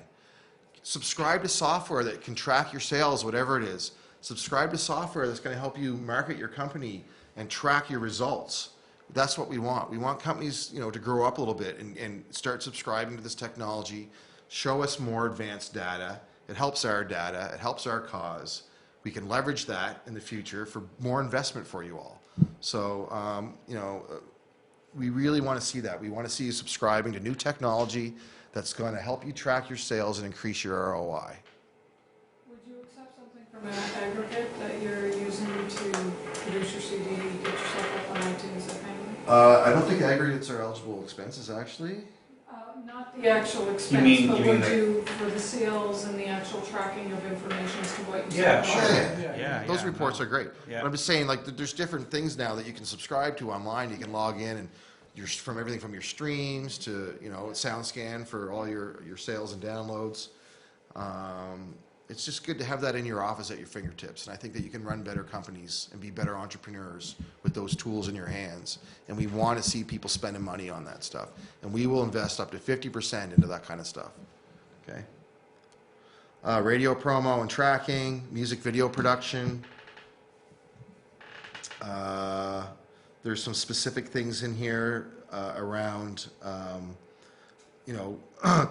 Subscribe to software that can track your sales, whatever it is. Subscribe to software that's going to help you market your company and track your results. That's what we want. We want companies, to grow up a little bit and start subscribing to this technology. Show us more advanced data. It helps our data. It helps our cause. We can leverage that in the future for more investment for you all. So, we really want to see that. We want to see you subscribing to new technology that's going to help you track your sales and increase your ROI. Would you accept something from an aggregate that you're using to produce your CD, get yourself up on iTunes, that kind of thing? I don't think aggregates are eligible expenses, actually. Not the actual expense, mean- but you mean would the- you, for the sales and the actual tracking of information as to what you Yeah, sold? sure. Yeah. Those reports are great. Yeah. But I'm just saying, like, there's different things now that you can subscribe to online. You can log in and from everything from your streams to, SoundScan for all your sales and downloads. It's just good to have that in your office at your fingertips. And I think that you can run better companies and be better entrepreneurs with those tools in your hands. And we want to see people spending money on that stuff. And we will invest up to 50% into that kind of stuff. Okay? Radio promo and tracking, music video production. There's some specific things in here around,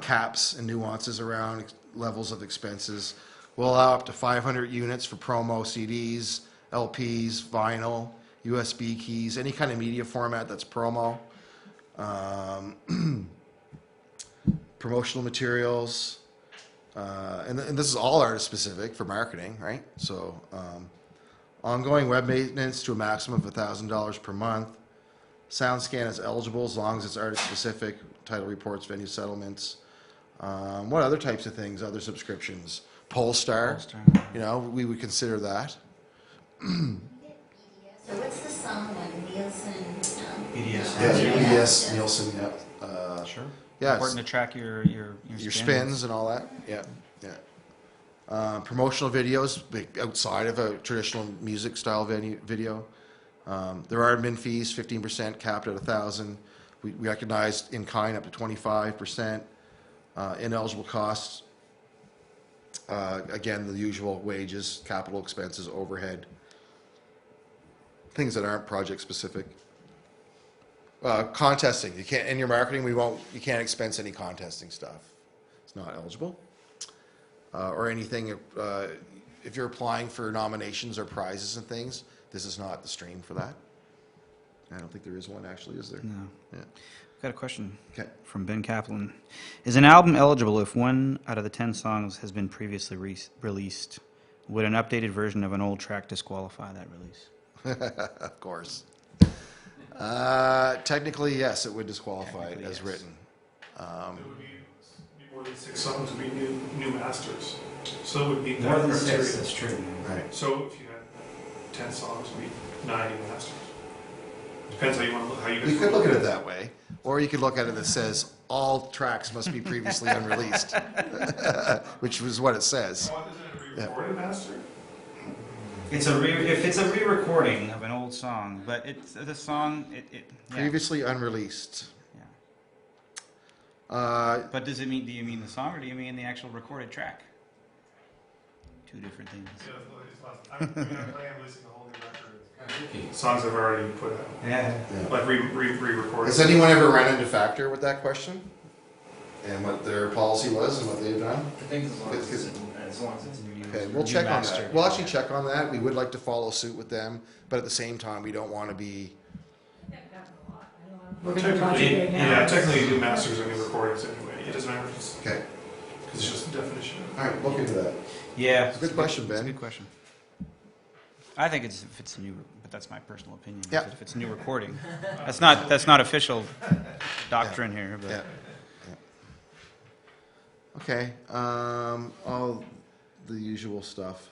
caps and nuances around levels of expenses. We'll allow up to 500 units for promo CDs, LPs, vinyl, USB keys, any kind of media format that's promo. Promotional materials. And this is all artist specific for marketing, right? So ongoing web maintenance to a maximum of $1,000 per month. SoundScan is eligible as long as it's artist specific. Title reports, venue settlements. What other types of things? Other subscriptions? Polestar. We would consider that. So what's the song one? Nielsen? BDS. Yeah, BDS, Nielsen. Yeah. Sure. Yeah. Important to track your Spins and all that. Yeah. Promotional videos outside of a traditional music style video. There are admin fees, 15% capped at $1,000. We recognized in kind up to 25%, ineligible costs, again, the usual wages, capital expenses, overhead, things that aren't project specific. Contesting, you can't, in your marketing, you can't expense any contesting stuff. It's not eligible. Or anything, if you're applying for nominations or prizes and things, this is not the stream for that. I don't think there is one actually, is there? No. Yeah. Got a question Okay. from Ben Kaplan. Is an album eligible if 1 out of the 10 songs has been previously released? Would an updated version of an old track disqualify that release? Of course. Technically, yes, it would disqualify it as written. It would be more than 6 songs would be new masters. So it would be More than criteria. 6, that's true. Right. So if you had 10 songs, it would be 9 new masters. Depends how you want to look, how you guys. You could look at it that way, or you could look at it that says all tracks must be previously unreleased, which is what it says. Oh, isn't it a re-recorded master? If it's a re-recording of an old song, but it's the song yeah. Previously unreleased. Yeah. But do you mean the song or do you mean the actual recorded track? Two different things. Yeah, I'm releasing a whole new record. Songs I've already put out. Yeah. Like re-recorded. Has anyone ever run into Factor with that question? And what their policy was and what they've done? I think as long as it's new. Okay, we'll check on that. We'll actually check on that. We would like to follow suit with them, but at the same time, we don't want to be. Well, technically, technically new masters are new recordings anyway. It doesn't matter if it's, Okay. because it's just a definition. All right, look into that. Yeah. It's a good question, Ben. It's a good question. I think if it's a new, but that's my personal opinion. Yeah. If it's a new recording, that's not official doctrine here. But. Yeah. Okay. All the usual stuff.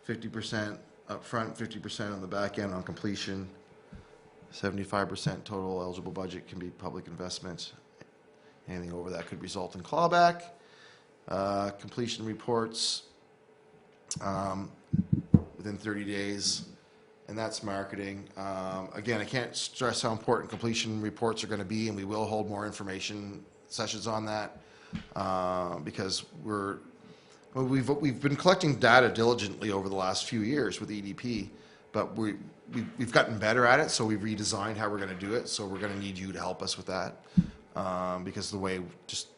50% up front, 50% on the back end on completion. 75% total eligible budget can be public investments. Anything over that could result in clawback. Completion reports within 30 days, and that's marketing. Again, I can't stress how important completion reports are going to be, and we will hold more information sessions on that because we've been collecting data diligently over the last few years with EDP, but we've gotten better at it, so we've redesigned how we're going to do it. So we're going to need you to help us with that because the way just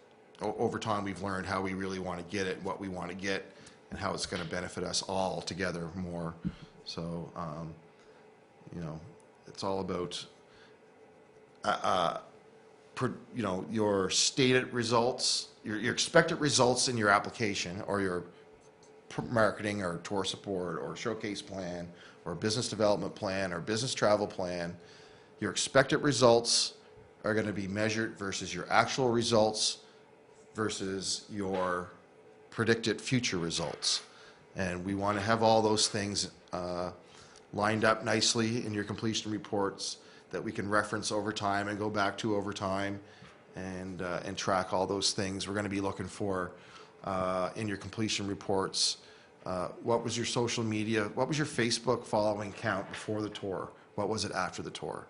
over time we've learned how we really want to get it, what we want to get, and how it's going to benefit us all together more. So it's all about your stated results, your expected results in your application or your marketing or tour support or showcase plan or business development plan or business travel plan. Your expected results are going to be measured versus your actual results versus your predicted future results. And we want to have all those things lined up nicely in your completion reports that we can reference over time and go back to over time and track all those things. We're going to be looking for in your completion reports, what was your social media, what was your Facebook following count before the tour? What was it after the tour?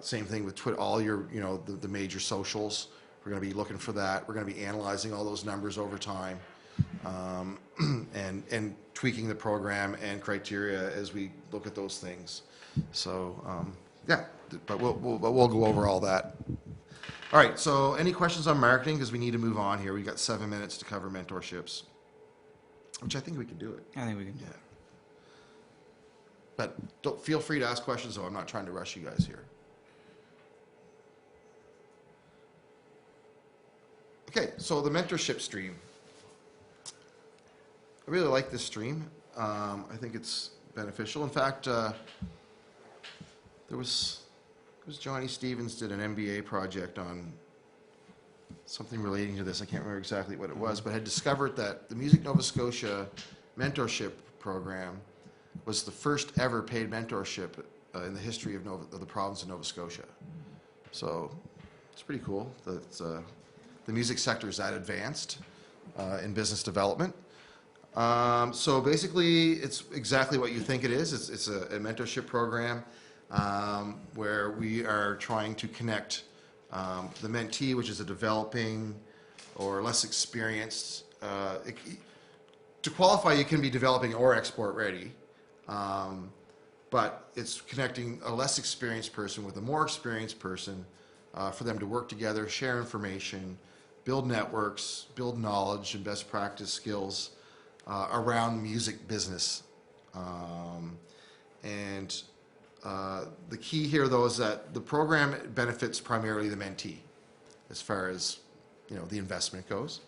Same thing with Twitter, all your, the major socials. We're going to be looking for that. We're going to be analyzing all those numbers over time and tweaking the program and criteria as we look at those things. So, but we'll go over all that. All right, so any questions on marketing? Because we need to move on here. We've got 7 minutes to cover mentorships, which I think we can do it. I think we can do it. But feel free to ask questions, though. I'm not trying to rush you guys here. Okay, so the mentorship stream. I really like this stream. I think it's beneficial. In fact, there was Johnny Stevens did an MBA project on something relating to this. I can't remember exactly what it was, but had discovered that the Music Nova Scotia mentorship program was the first ever paid mentorship in the history of the province of Nova Scotia. So it's pretty cool that the music sector is that advanced in business development. So basically, it's exactly what you think it is. It's a mentorship program. where we are trying to connect the mentee, which is a developing or less experienced. To qualify, you can be developing or export ready, but it's connecting a less experienced person with a more experienced person for them to work together, share information, build networks, build knowledge and best practice skills around music business. The key here, though, is that the program benefits primarily the mentee, as far as the investment goes.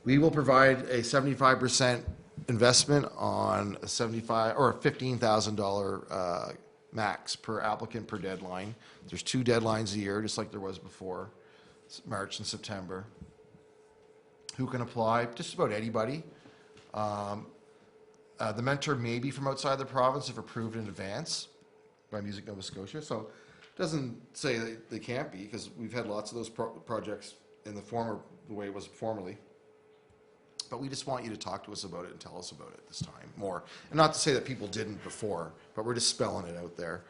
We will provide a 75% investment on a $15,000 max per applicant per deadline. There's 2 deadlines a year, just like there was before, March and September. Who can apply? Just about anybody. The mentor may be from outside the province if approved in advance by Music Nova Scotia. So it doesn't say they can't be, because we've had lots of those projects in the way it was formerly. But we just want you to talk to us about it and tell us about it this time more. And not to say that people didn't before, but we're just spelling it out there.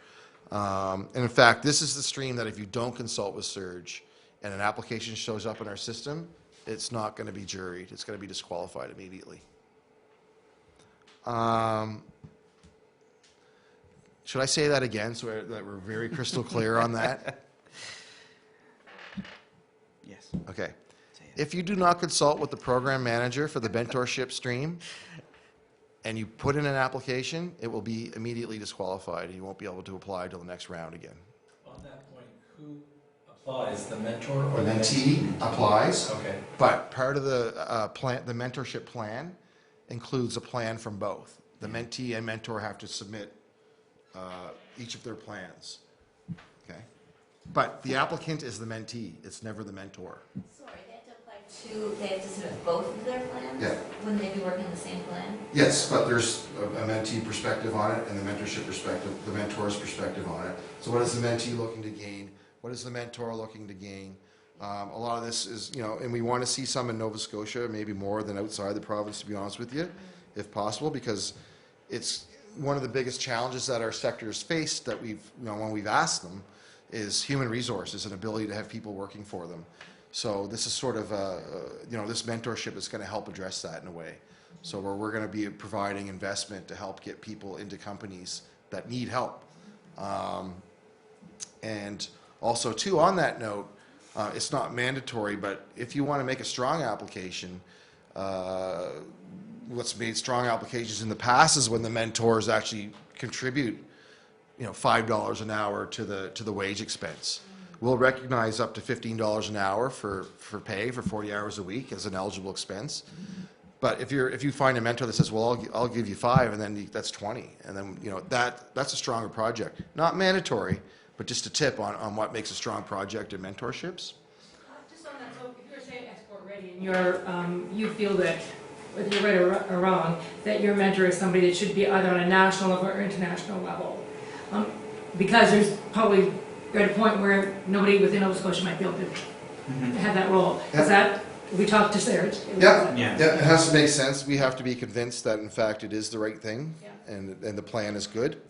And in fact, this is the stream that if you don't consult with Serge and an application shows up in our system, it's not going to be juried. It's going to be disqualified immediately. Should I say that again so that we're very crystal clear on that? Yes. Okay. If you do not consult with the program manager for the mentorship stream and you put in an application, it will be immediately disqualified and you won't be able to apply till the next round again. On that point, who applies, the mentor or The mentee applies, Okay. but part of the the mentorship plan includes a plan from both. The mentee and mentor have to submit each of their plans. Okay, but the applicant is the mentee. It's never the mentor. Sorry, they have to apply they have to submit both of their plans? Yeah. Wouldn't they be working on the same plan? Yes, but there's a mentee perspective on it and the mentorship perspective, the mentor's perspective on it. So what is the mentee looking to gain? What is the mentor looking to gain? A lot of this is, and we want to see some in Nova Scotia, maybe more than outside the province, to be honest with you, if possible, because it's one of the biggest challenges that our sector has faced that when we've asked them, is human resources and ability to have people working for them. So this is sort of, this mentorship is going to help address that in a way. So we're going to be providing investment to help get people into companies that need help. And also, too, on that note, it's not mandatory, but if you want to make a strong application, what's made strong applications in the past is when the mentors actually contribute, $5 an hour to the wage expense. We'll recognize up to $15 an hour for pay for 40 hours a week as an eligible expense. But if you find a mentor that says, well, I'll give you 5, and then that's 20, and then that's a stronger project. Not mandatory, but just a tip on what makes a strong project in mentorships. Just on that, so if you're saying export ready and you feel that, whether you're right or wrong, that your mentor is somebody that should be either on a national level or international level, because there's probably you're at a point where nobody within Nova Scotia might be able to have that role. Yeah. Is that, we talked to Serge? Yeah. Yeah. It has to make sense. We have to be convinced that, in fact, it is the right thing, Yeah. and the plan is good.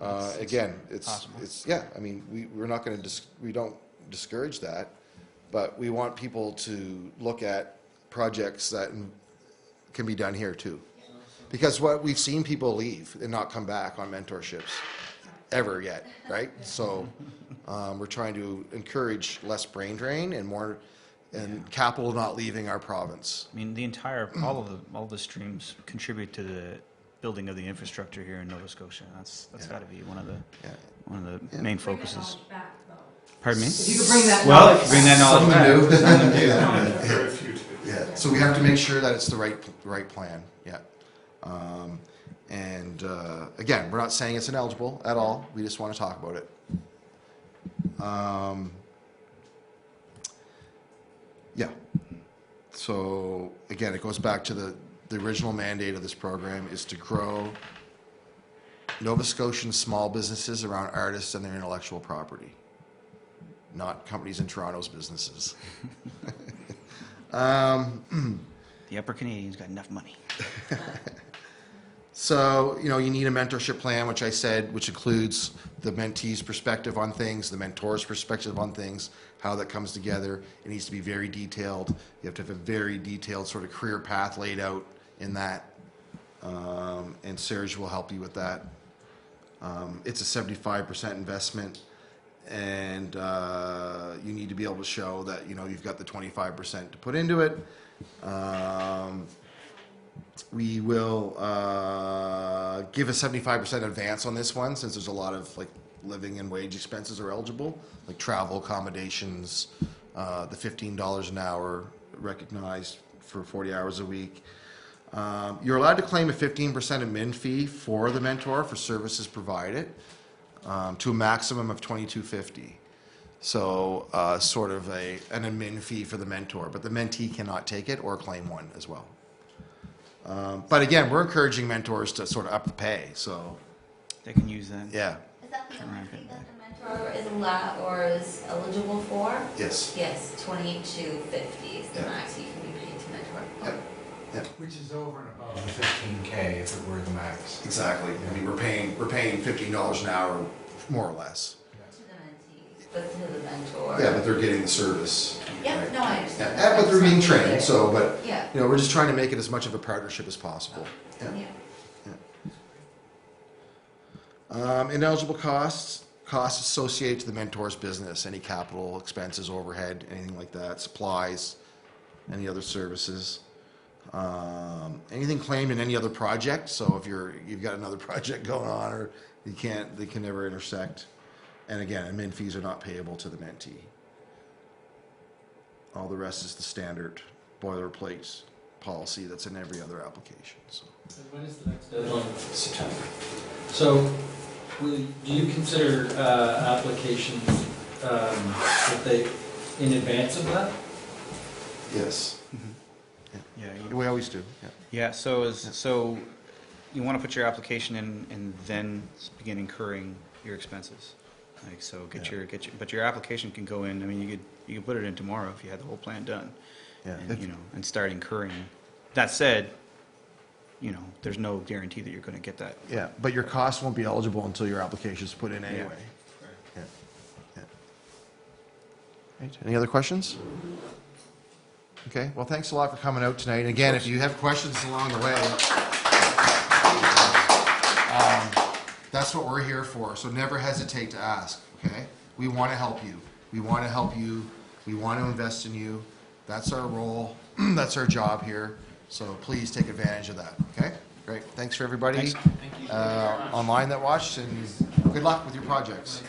Again, possible. we're not going to we don't discourage that, but we want people to look at projects that can be done here too, because what we've seen people leave and not come back on mentorships ever yet, right? So we're trying to encourage less brain drain and more, and capital not leaving our province. I mean, the entire, all the streams contribute to the building of the infrastructure here in Nova Scotia. That's got to be one of the main focuses. Pardon me? If you could bring that Well, knowledge if you bring that knowledge back. Very few to do. Yeah, so we have to make sure that it's the right plan, yeah. Again, we're not saying it's ineligible at all, we just want to talk about it. Yeah, so again, it goes back to the original mandate of this program is to grow Nova Scotian small businesses around artists and their intellectual property, not companies in Toronto's businesses. The Upper Canadians got enough money. So, you know, you need a mentorship plan, which I said, which includes the mentee's perspective on things, the mentor's perspective on things, how that comes together. It needs to be very detailed. You have to have a very detailed sort of career path laid out in that. And Serge will help you with that. It's a 75% investment, and you need to be able to show that, you know, you've got the 25% to put into it. We will give a 75% advance on this one, since there's a lot of like living and wage expenses are eligible, like travel, accommodations, the $15 an hour recognized for 40 hours a week. You're allowed to claim a 15% admin fee for the mentor for services provided, to a maximum of $22.50. So sort of an admin fee for the mentor, but the mentee cannot take it or claim one as well. But again, we're encouraging mentors to sort of up the pay, so. They can use that. Yeah. Is that the only fee that the mentor is allowed or is eligible for? Yes. Yes, $22.50 is the Yeah. max you can be paid to mentor. Yep. Yep. Which is over and above the 15K if it were the max. Exactly. I mean, we're paying $15 an hour, more or less. To the mentee, but to the mentor. Yeah, but they're getting the service. Yeah, right? no, I understand. Yeah, but they're being trained, so, but, Yeah. you know, we're just trying to make it as much of a partnership as possible. Yeah. Ineligible costs associated to the mentor's business, any capital expenses, overhead, anything like that, supplies, any other services. Anything claimed in any other project, so if you've got another project going on, or they can never intersect. And again, admin fees are not payable to the mentee. All the rest is the standard boilerplate policy that's in every other application, so. And when is the next deadline? September. So, do you consider applications that they in advance of that? Yes. Yeah. We always do, yeah. Yeah, so you want to put your application in and then begin incurring your expenses. Like, so but your application can go in, I mean, you could put it in tomorrow if you had the whole plan done. Yeah. And, you know, and start incurring. That said, you know, there's no guarantee that you're going to get that. Yeah, but your costs won't be eligible until your application's put in anyway. Yeah. Yeah. Right, any other questions? Okay, well, thanks a lot for coming out tonight. Again, if you have questions along the way, that's what we're here for, so never hesitate to ask, okay? We want to help you. We want to help you. We want to invest in you. That's our role. That's our job here. So please take advantage of that, okay? Great. Thanks for everybody Thanks. online that watched, and good luck with your projects.